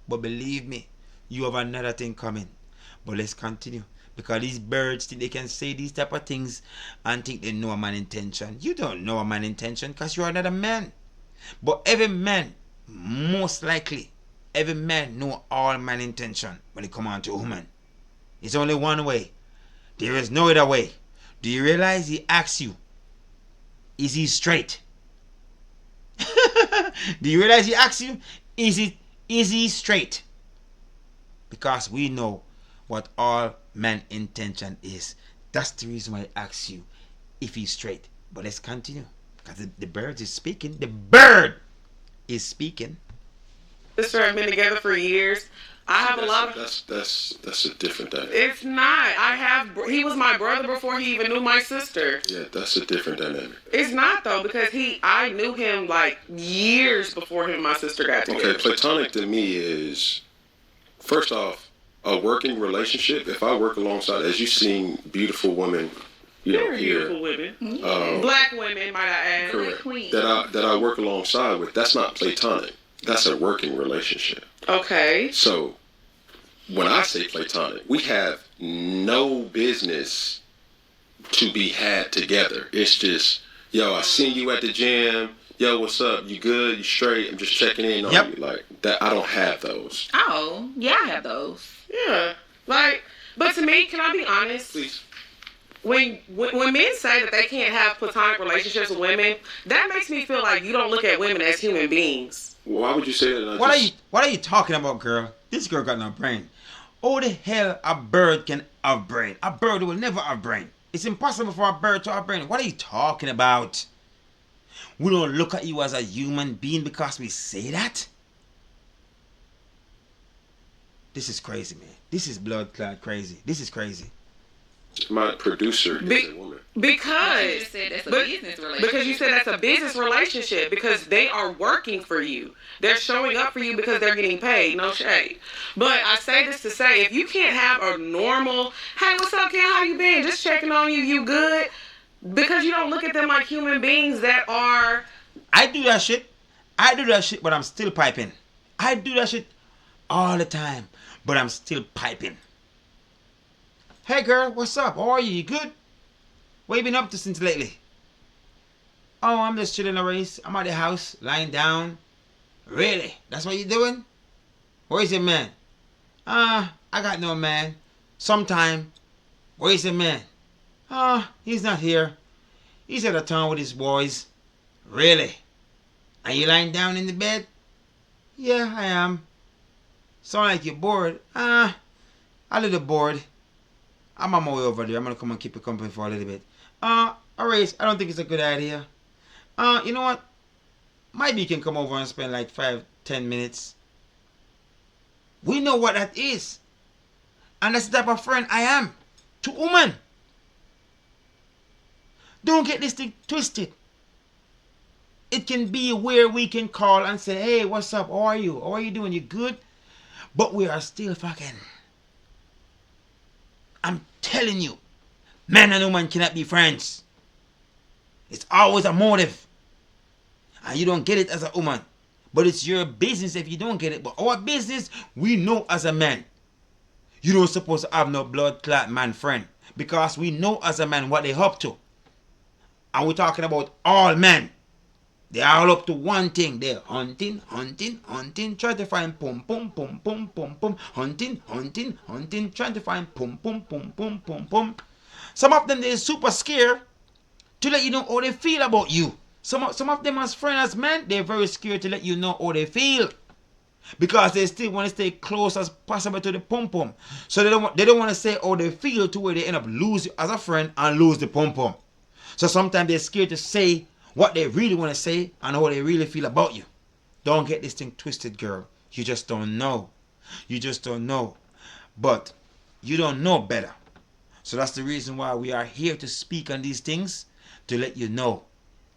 Speaker 1: but believe me, you have another thing coming. But let's continue, because these birds think they can say these type of things and think they know a man's intention. You don't know a man's intention because you're another man. But every man, most likely, every man know all man's intention when it come on to a woman. It's only one way. There is no other way. Do you realize he asks you, is he straight? Do you realize he asks you, is he straight? Because we know what all man's intention is. That's the reason why I ask you if he's straight. But let's continue, because the bird is speaking. The bird is speaking.
Speaker 4: Sister have been together for years. I have a lot of.
Speaker 2: That's a different dynamic.
Speaker 4: It's not. He was my brother before he even knew my sister.
Speaker 2: Yeah, that's a different dynamic.
Speaker 4: It's not though, because I knew him like years before him and my sister got together.
Speaker 2: Okay, platonic to me is, first off, a working relationship. If I work alongside, as you've seen beautiful women,
Speaker 4: Very
Speaker 2: here,
Speaker 4: beautiful women, black women, might I add.
Speaker 2: correct,
Speaker 3: Queen.
Speaker 2: that I work alongside with, that's not platonic. That's a working relationship.
Speaker 4: Okay.
Speaker 2: So, when I say platonic, we have no business to be had together. It's just, yo, I seen you at the gym. Yo, what's up? You good? You straight? I'm just checking in on you. Like that. I don't have those.
Speaker 3: Oh, yeah, I have those.
Speaker 4: Yeah. Like, but to me, can I be honest?
Speaker 2: Please.
Speaker 4: When men say that they can't have platonic relationships with women, that makes me feel like you don't look at women as human beings.
Speaker 2: Why would you say that?
Speaker 1: What are you talking about, girl? This girl got no brain. Oh, the hell a bird can have brain? A bird will never have brain. It's impossible for a bird to have brain. What are you talking about? We don't look at you as a human being because we say that? This is crazy, man. This is blood clot crazy. This is crazy.
Speaker 2: My producer is a woman.
Speaker 4: Because
Speaker 3: You just said that's a business relationship.
Speaker 4: Because you said that's a business relationship, because they are working for you. They're showing up for you because they're getting paid. No shade. But I say this to say, if you can't have a normal, hey, what's up, Ken? How you been? Just checking on you. You good? Because you don't look at them like human beings that are.
Speaker 1: I do that shit. But I'm still piping. I do that shit all the time, but I'm still piping. Hey girl, what's up? How are you? You good? What you been up to since lately? Oh, I'm just chilling a race. I'm at the house, lying down. Really? That's what you doing? Where's your man? I got no man. Sometime. Where's your man? He's not here. He's out of town with his boys. Really? Are you lying down in the bed? Yeah, I am. Sound like you're bored. A little bored. I'm on my way over there. I'm gonna come and keep you company for a little bit. Alright, I don't think it's a good idea. You know what? Maybe you can come over and spend like 5-10 minutes. We know what that is. And that's the type of friend I am to women. Don't get this thing twisted. It can be where we can call and say, hey, what's up? How are you? How are you doing? You good? But we are still fucking. I'm telling you, man and woman cannot be friends. It's always a motive. And you don't get it as a woman. But it's your business if you don't get it. But our business, we know as a man. You don't supposed to have no blood clot man friend. Because we know as a man what they up to. And we're talking about all men. They are all up to one thing. They're hunting, trying to find pum, hunting, trying to find pum. Some of them, they're super scared to let you know how they feel about you. Some of them as friends, as men, they're very scared to let you know how they feel. Because they still want to stay close as possible to the pum. So they don't want to say how they feel to where they end up lose you as a friend and lose the pum. So sometimes they're scared to say what they really want to say and how they really feel about you. Don't get this thing twisted, girl. You just don't know. You just don't know. But you don't know better. So that's the reason why we are here to speak on these things, to let you know.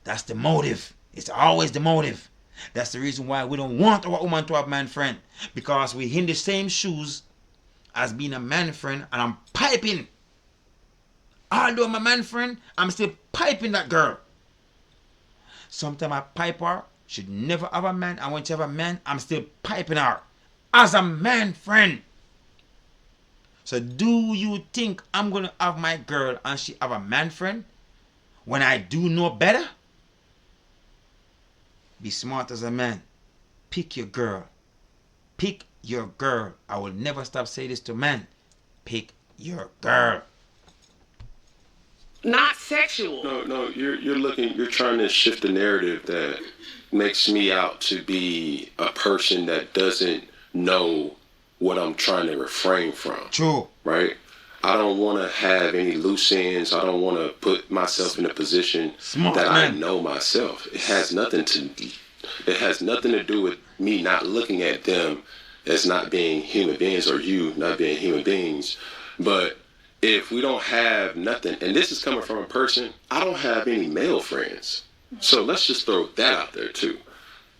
Speaker 1: That's the motive. It's always the motive. That's the reason why we don't want our woman to have man friend. Because we in the same shoes as being a man friend, and I'm piping. Although I'm a man friend, I'm still piping that girl. Sometimes I pipe her, should never have a man, and when she have a man, I'm still piping her. As a man friend. So do you think I'm going to have my girl and she have a man friend when I do know better? Be smart as a man. Pick your girl. Pick your girl. I will never stop saying this to men. Pick your girl.
Speaker 4: Not sexual.
Speaker 2: No, you're trying to shift the narrative that makes me out to be a person that doesn't know what I'm trying to refrain from.
Speaker 1: True.
Speaker 2: Right? I don't want to have any loose ends. I don't want to put myself in a position that I know myself. It has nothing to do with me not looking at them as not being human beings, or you not being human beings. But if we don't have nothing, and this is coming from a person, I don't have any male friends. So let's just throw that out there too.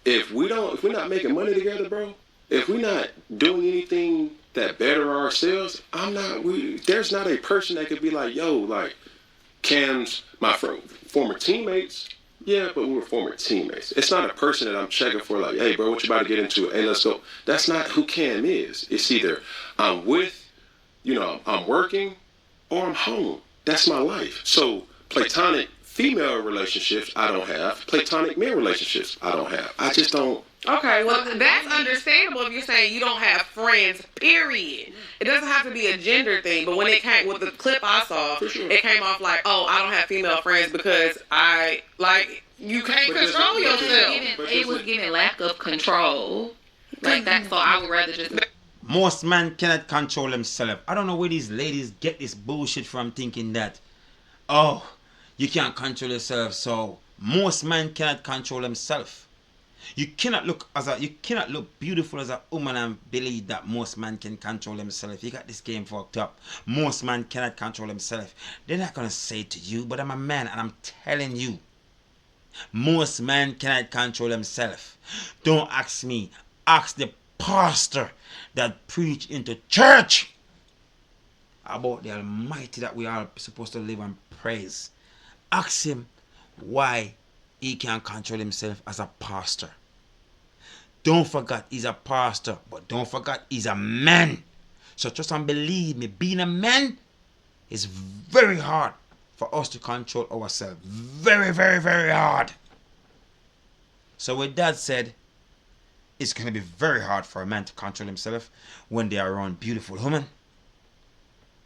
Speaker 2: If we're not making money together, bro, if we're not doing anything that better ourselves, there's not a person that could be like, yo, like, Cam's my former teammates. Yeah, but we were former teammates. It's not a person that I'm checking for, like, hey, bro, what you about to get into? Hey, let's go. That's not who Cam is. It's either I'm I'm working, or I'm home. That's my life. So platonic female relationships, I don't have. Platonic male relationships, I don't have. I just don't.
Speaker 4: Okay, well, that's understandable if you're saying you don't have friends, period. It doesn't have to be a gender thing, but when it came with the clip I saw, it came off like, oh, I don't have female friends because you can't control yourself.
Speaker 3: It was giving lack of control. Like that, so I would rather just...
Speaker 1: Most men cannot control themselves. I don't know where these ladies get this bullshit from, thinking that, oh, you can't control yourself, so most men cannot control themselves. You cannot look beautiful as a woman and believe that most men can control themselves. You got this game fucked up. Most men cannot control themselves. They're not gonna say it to you, but I'm a man and I'm telling you, most men cannot control themselves. Don't ask me. Ask the pastor that preach into church about the Almighty that we are supposed to live and praise. Ask him why he can't control himself as a pastor. Don't forget he's a pastor, but don't forget he's a man. So trust and believe me, being a man is very hard for us to control ourselves. Very, very, very hard. So with that said, it's going to be very hard for a man to control himself when they are around beautiful women.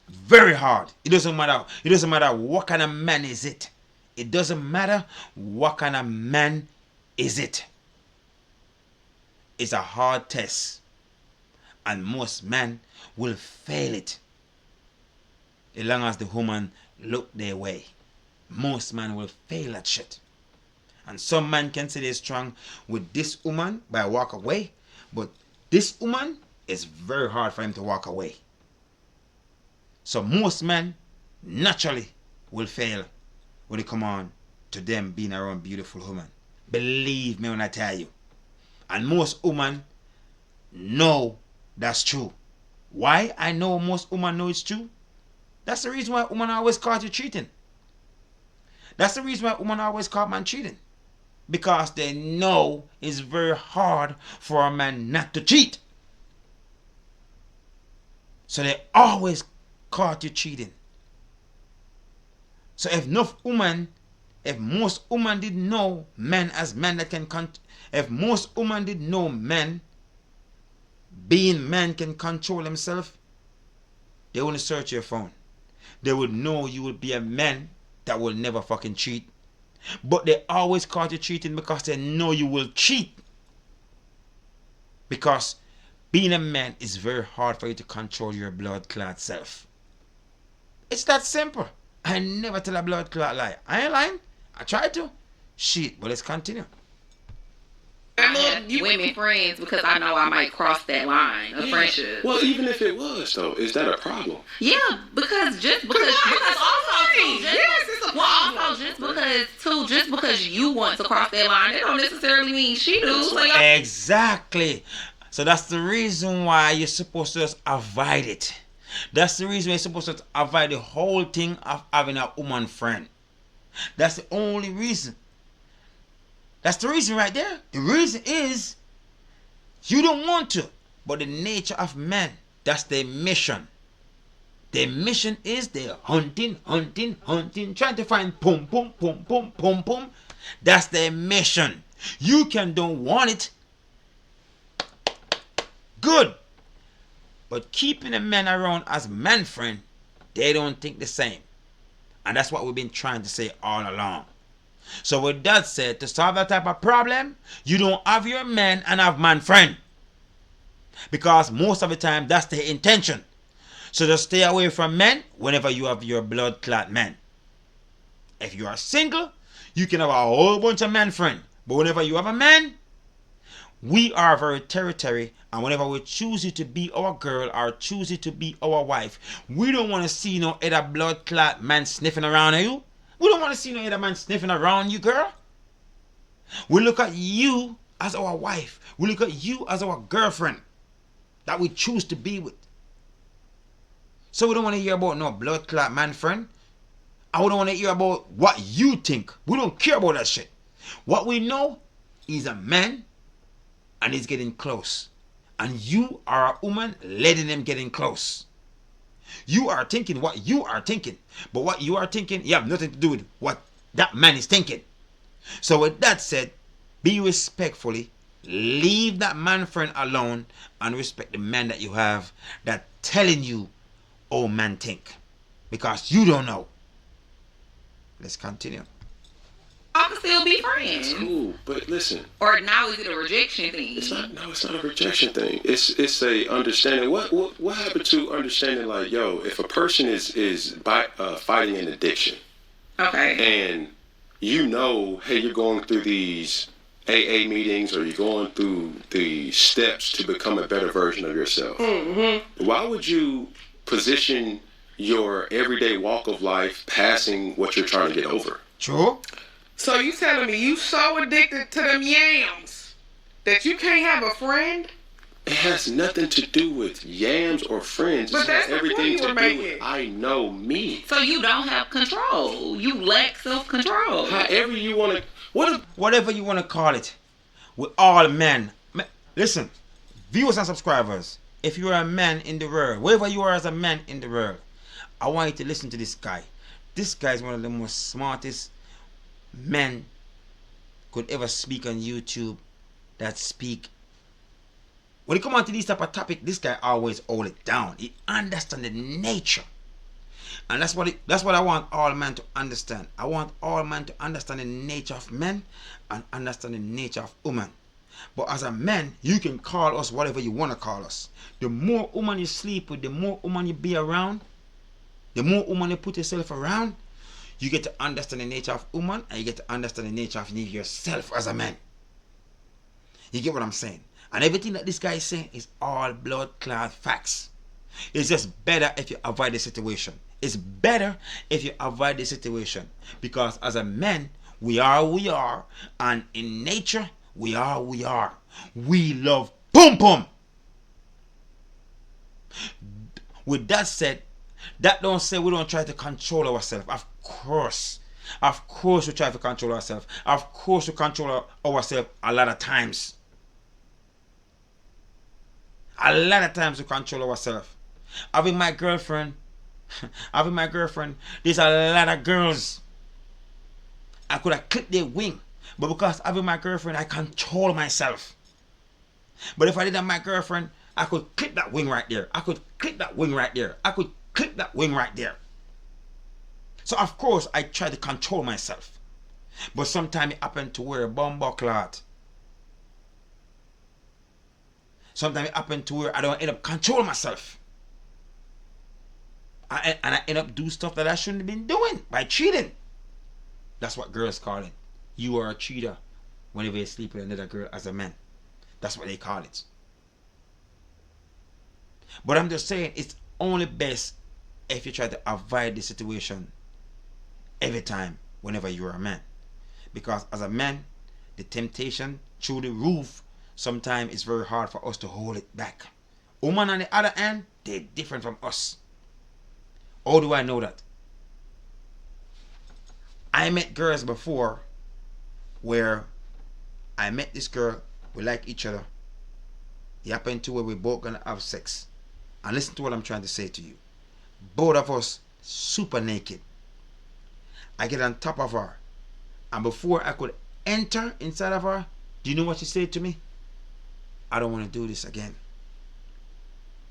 Speaker 1: Very hard. It doesn't matter what kind of man is it. It doesn't matter what kind of man is it. It's a hard test. And most men will fail it. As long as the woman look their way. Most men will fail that shit. And some men can say they're strong with this woman by walk away. But this woman, it's very hard for him to walk away. So most men naturally will fail when it come on to them being around beautiful women. Believe me when I tell you. And most women know that's true. Why I know most women know it's true? That's the reason why women always caught you cheating. That's the reason why women always caught man cheating. Because they know it's very hard for a man not to cheat. So they always caught you cheating. So if most women did know men as men that can if most women did know men being men can control themselves, they wouldn't search your phone. They would know you would be a man that will never fucking cheat. But they always caught you cheating because they know you will cheat. Because being a man is very hard for you to control your blood clot self. It's that simple. I never tell a blood clot lie. I ain't lying. I try to. Shit, but let's continue.
Speaker 3: I have women friends because I know I might cross that line of friendship.
Speaker 2: Well, even if it was, though, is that a problem?
Speaker 3: Yeah, because just because you want to cross that line, that don't necessarily mean she do. So
Speaker 1: Exactly. So that's the reason why you're supposed to just avoid it. That's the reason why you're supposed to avoid the whole thing of having a woman friend. That's the only reason. That's the reason right there. The reason is you don't want to. But the nature of men, that's their mission. Their mission is they're hunting, trying to find pum. That's their mission. You don't want it. Good. But keeping a man around as man friend, they don't think the same. And that's what we've been trying to say all along. So with that said, to solve that type of problem, you don't have your man and have man friend. Because most of the time, that's the intention. So just stay away from men whenever you have your blood clot man. If you are single, you can have a whole bunch of men friend. But whenever you have a man, We are very territory, and whenever we choose you to be our girl or choose you to be our wife, we don't want to see no other blood clot man sniffing around you. We don't want to see no other man sniffing around you, girl. We look at you as our wife. We look at you as our girlfriend that we choose to be with. So we don't want to hear about no blood clot man friend. I don't want to hear about what you think. We don't care about that shit. What we know is a man and he's getting close. And you are a woman letting him getting close. You are thinking what you are thinking. But what you are thinking, you have nothing to do with what that man is thinking. So with that said, be respectfully. Leave that man friend alone and respect the man that you have that telling you, oh man think. Because you don't know. Let's continue.
Speaker 3: I can still be friends.
Speaker 2: Cool, but listen.
Speaker 3: Or now is it a rejection thing?
Speaker 2: It's not a rejection thing. It's a understanding. What happened to understanding like, yo, if a person is fighting an addiction.
Speaker 3: Okay.
Speaker 2: And you know, hey, you're going through these AA meetings or you're going through the steps to become a better version of yourself. Mm-hmm. Why would you position your everyday walk of life passing what you're trying to get over?
Speaker 1: True.
Speaker 4: So you telling me you so addicted to them yams that you can't have a friend?
Speaker 2: It has nothing to do with yams or friends.
Speaker 4: But
Speaker 2: it
Speaker 4: that's
Speaker 2: has
Speaker 4: the
Speaker 2: everything
Speaker 4: point you
Speaker 2: to
Speaker 4: were
Speaker 2: do
Speaker 4: making.
Speaker 2: with I know me.
Speaker 3: So you don't have control. You lack self-control.
Speaker 2: However you want to.
Speaker 1: Whatever you want to call it. We're all men. Listen, viewers and subscribers, if you're a man in the world, wherever you are as a man in the world, I want you to listen to this guy. This guy is one of the most smartest men could ever speak on YouTube that speak. When it come on to this type of topic, this guy always hold it down. He understands the nature. And that's what I want all men to understand. I want all men to understand the nature of men and understand the nature of women. But as a man, you can call us whatever you want to call us. The more woman you sleep with, the more woman you be around, the more woman you put yourself around, you get to understand the nature of woman and you get to understand the nature of yourself as a man. You get what I'm saying? And everything that this guy is saying is all blood clot facts. It's just better if you avoid the situation. It's better if you avoid the situation. Because as a man, we are who we are. And in nature, we are who we are. We love boom boom. With that said, that don't say we don't try to control ourselves. Of course we try to control ourselves. Of course we control ourselves a lot of times. A lot of times we control ourselves. Having my girlfriend, there's a lot of girls I could have clipped their wing, but because having my girlfriend, I control myself. But if I didn't have my girlfriend, I could clip that wing right there. I could clip that wing right there. I could clip that wing right there. So of course I try to control myself. But sometimes it happens to wear a bumbo clot. Sometimes it happens to where I don't end up control myself. And I end up doing stuff that I shouldn't have been doing by cheating. That's what girls call it. You are a cheater whenever you sleep with another girl as a man. That's what they call it. But I'm just saying it's only best if you try to avoid the situation every time whenever you're a man. Because as a man, the temptation through the roof, sometimes it's very hard for us to hold it back. Women on the other hand, they're different from us. How do I know that? I met girls before where I met this girl, we like each other. It happened to where we both gonna have sex. And listen to what I'm trying to say to you. Both of us super naked. I get on top of her. And before I could enter inside of her, do you know what she said to me? I don't want to do this again.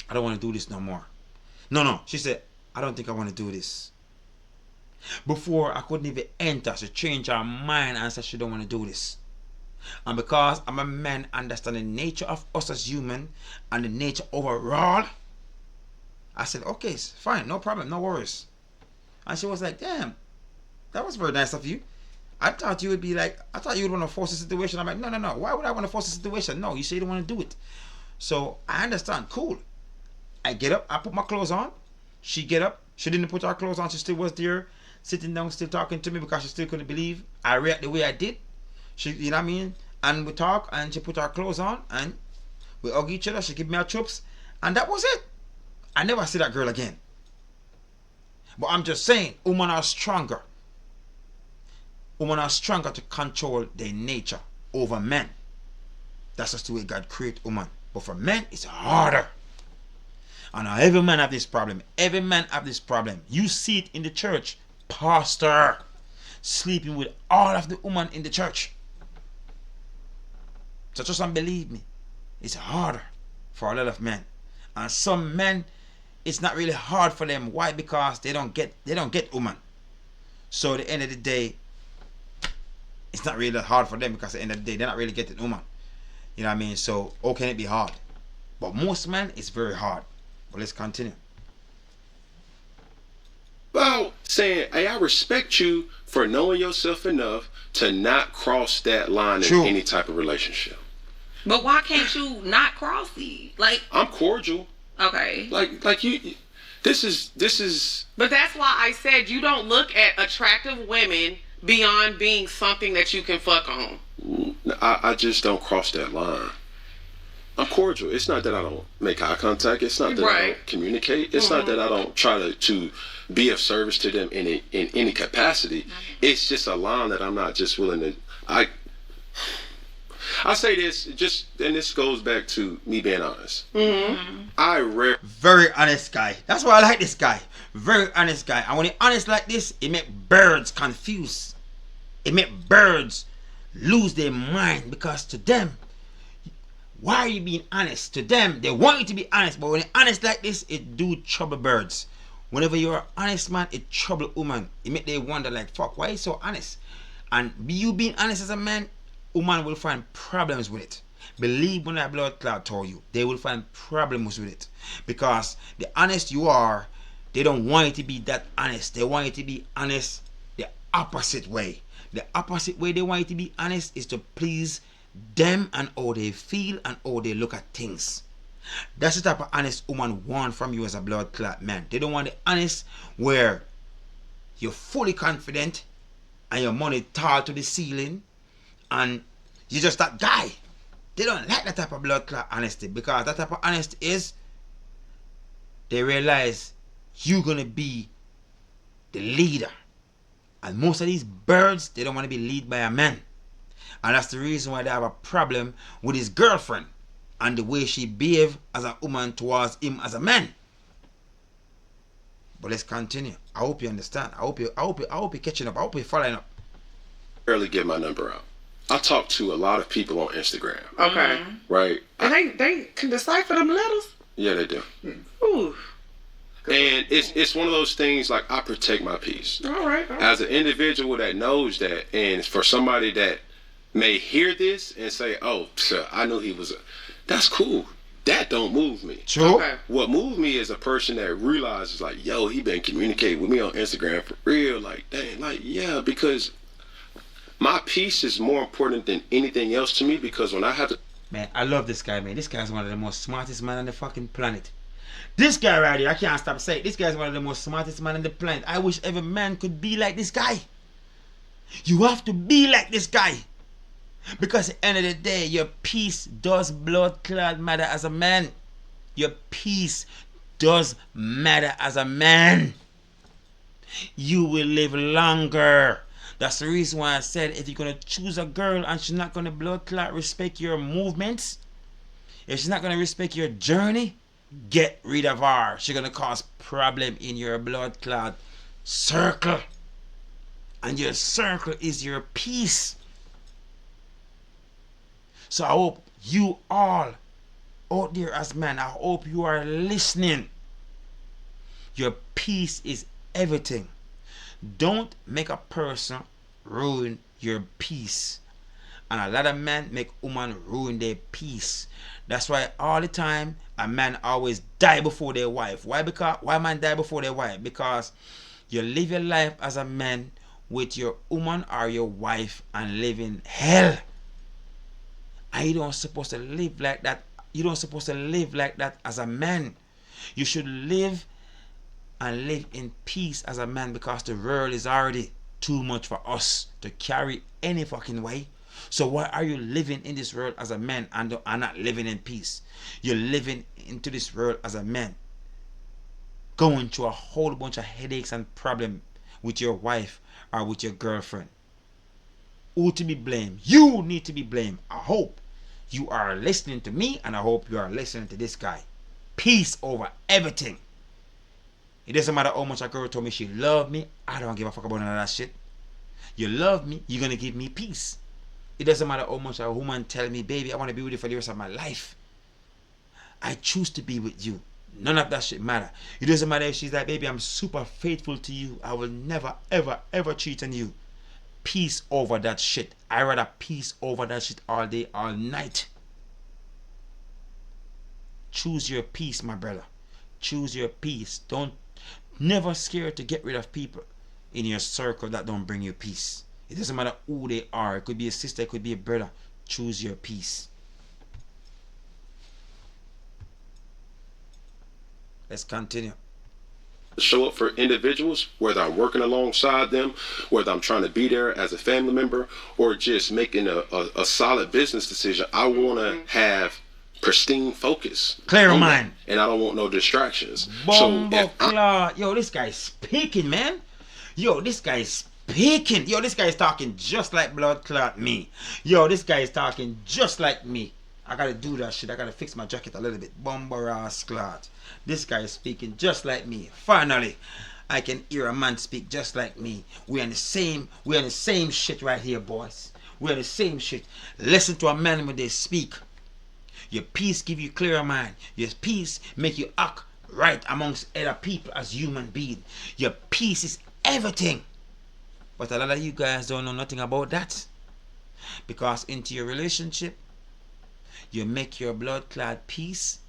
Speaker 1: I don't want to do this no more. No. She said, I don't think I want to do this. Before I couldn't even enter, she changed her mind and said she don't want to do this. And because I'm a man, understand the nature of us as human and the nature overall, I said, okay, fine, no problem, no worries. And she was like, damn, that was very nice of you. I thought you would be like, I thought you would want to force the situation. I'm like, no. Why would I want to force the situation? No, you say you don't want to do it. So I understand. Cool. I get up. I put my clothes on. She get up. She didn't put her clothes on. She still was there, sitting down, still talking to me because she still couldn't believe I react the way I did. She, you know what I mean? And we talk, and she put her clothes on, and we hug each other. She give me her chups, and that was it. I never see that girl again. But I'm just saying, women are stronger. Women are stronger to control their nature over men. That's just the way God created women. But for men, it's harder. And now every man have this problem. Every man have this problem. You see it in the church. Pastor sleeping with all of the women in the church. So just don't believe me. It's harder for a lot of men. And some men, it's not really hard for them. Why? Because they don't get women. So at the end of the day, it's not really hard for them because at the end of the day, they're not really getting women. You know what I mean? So how can it be hard? But most men, it's very hard. But let's continue.
Speaker 2: Well, saying, hey, I respect you for knowing yourself enough to not cross that line
Speaker 1: True.
Speaker 2: in any type of relationship.
Speaker 3: But why can't you not cross it? Like,
Speaker 2: I'm cordial.
Speaker 3: okay.
Speaker 2: Like you. This is.
Speaker 4: But that's why I said you don't look at attractive women beyond being something that you can fuck on.
Speaker 2: I just don't cross that line. I'm cordial. It's not that I don't make eye contact. It's not that I don't communicate. It's not that I don't try to be of service to them in any capacity. It's just a line that I'm not just willing to. I say this just, and this goes back to me being honest.
Speaker 1: Very honest guy. That's why I like this guy. Very honest guy. And when he honest like this, it make birds confused. It make birds lose their mind because to them, why are you being honest? To them, they want you to be honest, but when you're honest like this, it do trouble birds. Whenever you're an honest man, it trouble woman. It make they wonder like, fuck, why you so honest? And you being honest as a man, woman will find problems with it. Believe when that blood clot told you, they will find problems with it. Because the honest you are, they don't want you to be that honest. They want you to be honest the opposite way. The opposite way they want you to be honest is to please them and how they feel and how they look at things. That's the type of honest woman want from you as a blood clot man. They don't want the honest where you're fully confident and your money tall to the ceiling and you're just that guy. They don't like that type of blood clot honesty because that type of honesty is they realize you're gonna be the leader. And most of these birds, they don't want to be led by a man. And that's the reason why they have a problem with his girlfriend and the way she behave as a woman towards him as a man. But let's continue. I hope you understand. I hope you're catching up. I hope you're following up.
Speaker 2: Barely get my number out. I talk to a lot of people on Instagram.
Speaker 4: Okay.
Speaker 2: Right?
Speaker 4: And they can decipher them letters?
Speaker 2: Yeah, they do.
Speaker 4: Ooh.
Speaker 2: And it's one of those things like I protect my peace.
Speaker 4: All right.
Speaker 2: As an individual that knows that, and for somebody that may hear this and say, oh, sir, I knew he was that's cool. That don't move me.
Speaker 1: True.
Speaker 4: Okay.
Speaker 2: What moved me is a person that realizes like, yo, he been communicating with me on Instagram for real. Like, dang, like, yeah, because my peace is more important than anything else to me because when I have to...
Speaker 1: Man, I love this guy, man. This guy's one of the most smartest men on the fucking planet. This guy right here, I can't stop saying, this guy's one of the most smartest men on the planet. I wish every man could be like this guy. You have to be like this guy. Because at the end of the day, your peace does blood clot matter as a man. Your peace does matter as a man. You will live longer. That's the reason why I said if you're going to choose a girl and she's not going to blood clot respect your movements, if she's not going to respect your journey, get rid of her. She's going to cause problem in your blood clot circle. And your circle is your peace. So I hope you all out there as men, I hope you are listening. Your peace is everything. Don't make a person ruin your peace. And a lot of men make women ruin their peace. That's why all the time a man always die before their wife. Why man die before their wife? Because you live your life as a man with your woman or your wife and live in hell. And you don't supposed to live like that. You don't supposed to live like that as a man. You should live and live in peace as a man, because the world is already too much for us to carry any fucking way. So why are you living in this world as a man and are not living in peace? You're living into this world as a man, going through a whole bunch of headaches and problems with your wife or with your girlfriend. Who to be blamed? You need to be blamed. I hope you are listening to me, and I hope you are listening to this guy. Peace over everything. It doesn't matter how much a girl told me she loved me. I don't give a fuck about none of that shit. You love me, you're gonna give me peace. It doesn't matter how much a woman tell me, baby, I want to be with you for the rest of my life. I choose to be with you. None of that shit matter. It doesn't matter if she's like, baby, I'm super faithful to you. I will never, ever, ever cheat on you. Peace over that shit. I rather peace over that shit all day, all night. Choose your peace, my brother. Choose your peace. Don't never scared to get rid of people in your circle that don't bring you peace. It doesn't matter who they are. It could be a sister, it could be a brother. Choose your peace. Let's continue.
Speaker 2: Show up for individuals, whether I'm working alongside them, whether I'm trying to be there as a family member, or just making a solid business decision. I want to have pristine focus.
Speaker 1: Clear mind.
Speaker 2: And I don't want no distractions.
Speaker 1: Bumbo Claw. Yo, this guy's speaking, man. Yo, this guy's speaking. Yo, this guy's talking just like Blood Clot me. Yo, this guy is talking just like me. I gotta do that shit. I gotta fix my jacket a little bit. Bumbo Ass Clot. This guy is speaking just like me. Finally, I can hear a man speak just like me. We're on the same shit right here, boys. We're on the same shit. Listen to a man when they speak. Your peace give you clearer mind. Your peace make you act right amongst other people as human being. Your peace is everything. But a lot of you guys don't know nothing about that. Because into your relationship, you make your blood clot peace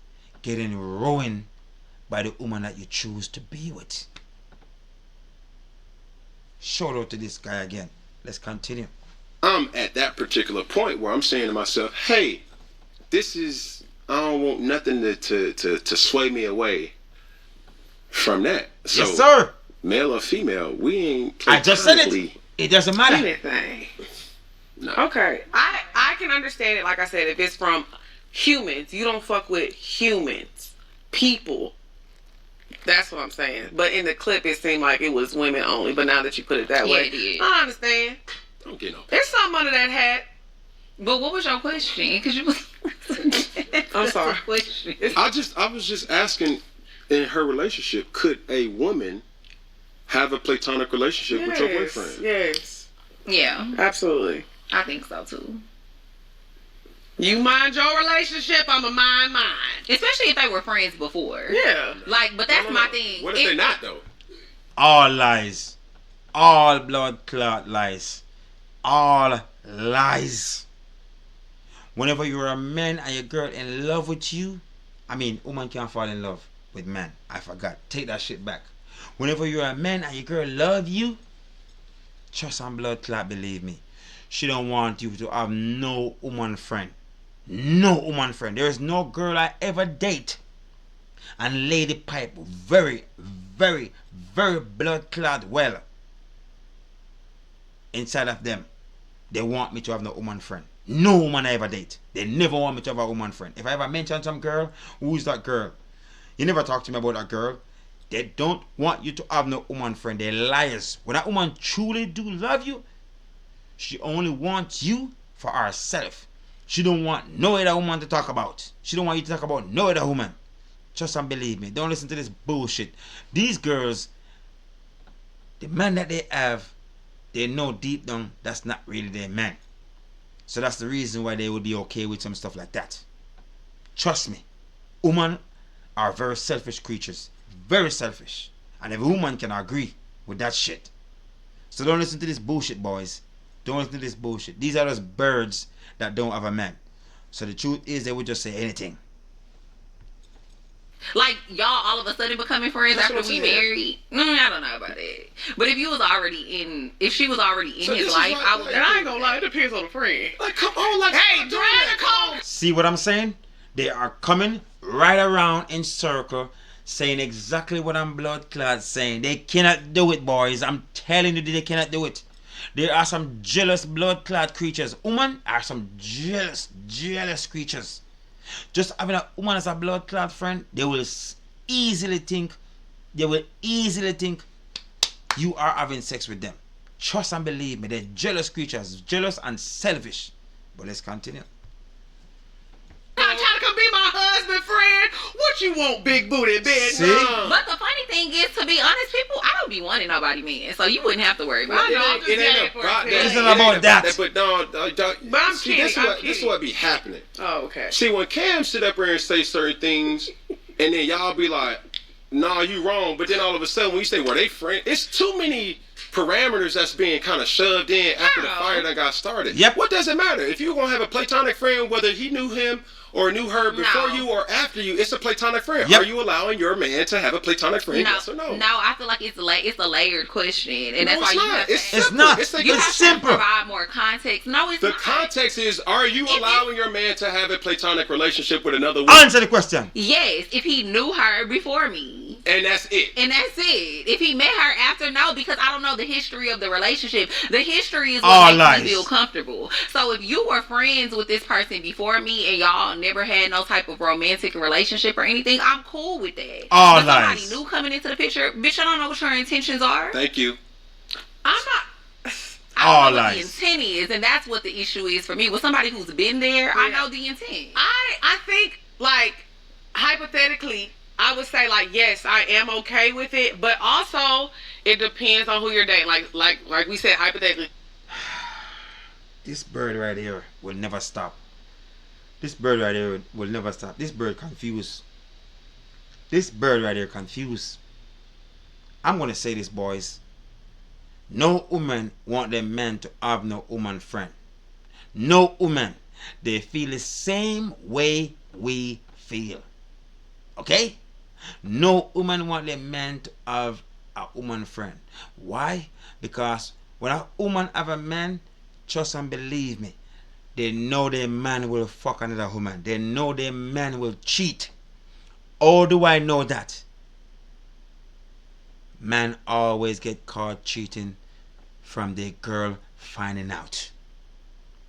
Speaker 1: getting ruined by the woman that you choose to be with. Shout out to this guy again. Let's continue.
Speaker 2: I'm at that particular point where I'm saying to myself, hey, I don't want nothing to sway me away from that. So,
Speaker 1: yes, sir.
Speaker 2: Male or female, we ain't.
Speaker 1: I just said it. It doesn't matter.
Speaker 4: Anything.
Speaker 2: No.
Speaker 4: Okay. I can understand it, like I said, if it's from humans. You don't fuck with humans. People. That's what I'm saying. But in the clip, it seemed like it was women only. But now that you put it that way,
Speaker 3: it did.
Speaker 4: I understand.
Speaker 2: Don't get no.
Speaker 4: There's something under that hat.
Speaker 3: But what was your question? Because you was.
Speaker 4: I'm sorry.
Speaker 3: Question.
Speaker 2: I was just asking, in her relationship, could a woman have a platonic relationship with your boyfriend?
Speaker 4: Yes.
Speaker 3: Yeah,
Speaker 4: Absolutely.
Speaker 3: I think so too.
Speaker 4: You mind your relationship, I'ma mind mine.
Speaker 3: Especially if they were friends before.
Speaker 4: Yeah.
Speaker 3: Like, but that's my thing.
Speaker 2: What if they're not though?
Speaker 1: All lies. All blood clot lies. All lies. Whenever you're a man and your girl in love with you, I mean, woman can't fall in love with man. I forgot. Take that shit back. Whenever you're a man and your girl love you, trust and blood clot, believe me, she don't want you to have no woman friend. No woman friend. There is no girl I ever date and lady pipe very, very, very blood clot well. Inside of them, they want me to have no woman friend. No woman I ever date. They never want me to have a woman friend. If I ever mention some girl, who is that girl? You never talk to me about that girl. They don't want you to have no woman friend. They're liars. When that woman truly do love you, she only wants you for herself. She don't want no other woman to talk about. She don't want you to talk about no other woman. Trust and believe me. Don't listen to this bullshit. These girls, the man that they have, they know deep down that's not really their man. So that's the reason why they would be okay with some stuff like that. Trust me. Women are very selfish creatures. Very selfish. And every woman can agree with that shit. So don't listen to this bullshit, boys. Don't listen to this bullshit. These are just birds that don't have a man. So the truth is they would just say anything.
Speaker 3: Like y'all all of a sudden becoming friends
Speaker 2: That's
Speaker 3: after
Speaker 2: what I'm
Speaker 3: we
Speaker 2: saying.
Speaker 3: married. I don't know about it. But if she was already in
Speaker 2: So
Speaker 3: his
Speaker 2: this is
Speaker 3: life,
Speaker 2: like-
Speaker 3: I would.
Speaker 4: And I ain't gonna lie, it depends on the friend.
Speaker 2: Like, come on, like,
Speaker 4: Hey,
Speaker 2: stop doing
Speaker 4: drag
Speaker 2: that.
Speaker 4: a call.
Speaker 1: See what I'm saying? They are coming right around in circle saying exactly what I'm blood clad saying. They cannot do it, boys. I'm telling you, they cannot do it. There are some jealous blood clad creatures. Women are some jealous creatures. Just having a woman as a blood clad friend, they will easily think you are having sex with them. Trust and believe me, they're jealous creatures, jealous and selfish. But let's continue.
Speaker 4: I'm trying to come be my husband, friend. What you want, big booty bitch?
Speaker 1: See?
Speaker 3: But the funny thing is, to be honest, people, I don't be wanting nobody man, so you wouldn't have to worry about
Speaker 4: I
Speaker 3: it.
Speaker 4: know, I'm just
Speaker 2: It
Speaker 4: saying
Speaker 2: ain't
Speaker 4: for
Speaker 2: about
Speaker 4: a
Speaker 2: that.
Speaker 4: second.
Speaker 1: It's not about that.
Speaker 2: But no,
Speaker 4: But I'm
Speaker 2: see,
Speaker 4: kidding,
Speaker 2: this
Speaker 4: I'm
Speaker 2: is what be happening.
Speaker 4: Oh, okay.
Speaker 2: See, when Cam sit up here and say certain things, and then y'all be like, "Nah, you wrong," but then all of a sudden when you say, "Well, they friends," it's too many parameters that's being kind of shoved in after the
Speaker 3: Girl.
Speaker 2: fire done got started.
Speaker 1: Yep.
Speaker 2: What does it matter if you're gonna have a platonic friend, whether he knew him or knew her before
Speaker 3: No.
Speaker 2: you or after you? It's a platonic friend.
Speaker 1: Yep.
Speaker 2: Are you allowing your man to have a platonic friend?
Speaker 3: No,
Speaker 2: Yes or no?
Speaker 3: I feel like it's a layered question, and
Speaker 2: No,
Speaker 3: that's why
Speaker 2: it's
Speaker 3: you
Speaker 2: not.
Speaker 3: have to.
Speaker 2: It's
Speaker 1: It's
Speaker 2: simple.
Speaker 1: not.
Speaker 2: It's like
Speaker 3: You
Speaker 1: It's
Speaker 3: have
Speaker 1: simple.
Speaker 3: to provide more context. No, it's
Speaker 2: the
Speaker 3: not.
Speaker 2: context is: are you
Speaker 3: If it-
Speaker 2: allowing your man to have a platonic relationship with another woman?
Speaker 1: Answer the question.
Speaker 3: Yes, if he knew her before me.
Speaker 2: And that's it.
Speaker 3: And that's it. If he met her after, no, because I don't know the history of the relationship. The history is
Speaker 1: All
Speaker 3: what makes
Speaker 1: lies.
Speaker 3: me feel comfortable. So if you were friends with this person before me and y'all never had no type of romantic relationship or anything, I'm cool with that.
Speaker 1: All
Speaker 3: but somebody
Speaker 1: lies.
Speaker 3: new coming into the picture, bitch, I don't know what your intentions are.
Speaker 2: Thank you.
Speaker 3: I'm not. I
Speaker 1: All
Speaker 3: don't know what the
Speaker 1: lies.
Speaker 3: intent is, and that's what the issue is for me. With somebody who's been there, I know the intent.
Speaker 4: I think, like, hypothetically, I would say, like, yes, I am okay with it, but also it depends on who you're dating. Like we said, hypothetically.
Speaker 1: This bird right here will never stop. This bird right here will never stop. This bird confused. This bird right here confused. I'm gonna say this, boys. No woman want their man to have no woman friend. No woman. They feel the same way we feel. Okay? No woman want their man to have a woman friend. Why? Because when a woman have a man, trust and believe me, they know their man will fuck another woman. They know their man will cheat. How do I know that? Man always get caught cheating from their girl finding out.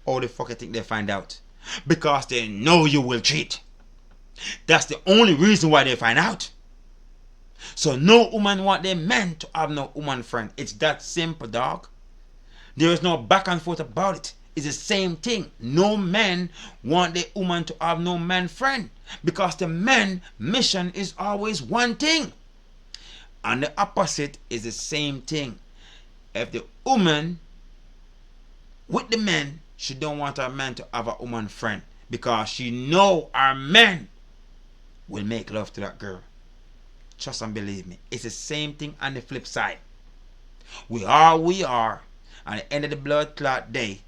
Speaker 1: How the fuck you think they find out? Because they know you will cheat. That's the only reason why they find out. So no woman want their man to have no woman friend. It's that simple, dog. There is no back and forth about it. It's the same thing. No man want the woman to have no man friend. Because the man mission is always one thing. And the opposite is the same thing. If the woman with the man, she don't want her man to have a woman friend. Because she know our man will make love to that girl. Trust and believe me. It's the same thing on the flip side. We are who we are. At the end of the blood clot day,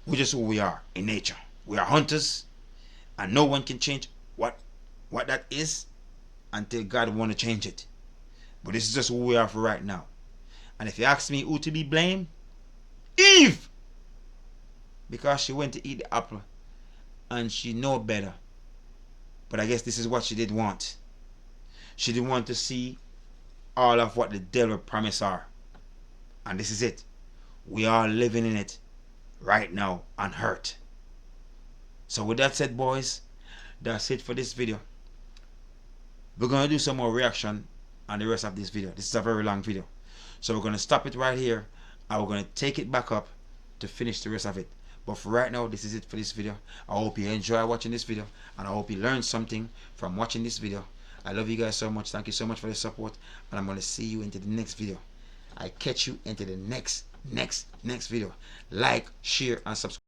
Speaker 1: we're just who we are in nature. We are hunters, and no one can change what that is until God want to change it. But this is just who we are for right now. And if you ask me who to be blamed, Eve, because she went to eat the apple and she know better. But I guess this is what she did want. She didn't want to see all of what the devil promised her. And this is it. We are living in it right now and hurt. So with that said, boys, that's it for this video. We're going to do some more reaction on the rest of this video. This is a very long video. So we're going to stop it right here. And we're going to take it back up to finish the rest of it. But for right now, this is it for this video. I hope you enjoy watching this video. And I hope you learned something from watching this video. I love you guys so much. Thank you so much for the support. And I'm going to see you into the next video. I catch you into the next video. Like, share, and subscribe.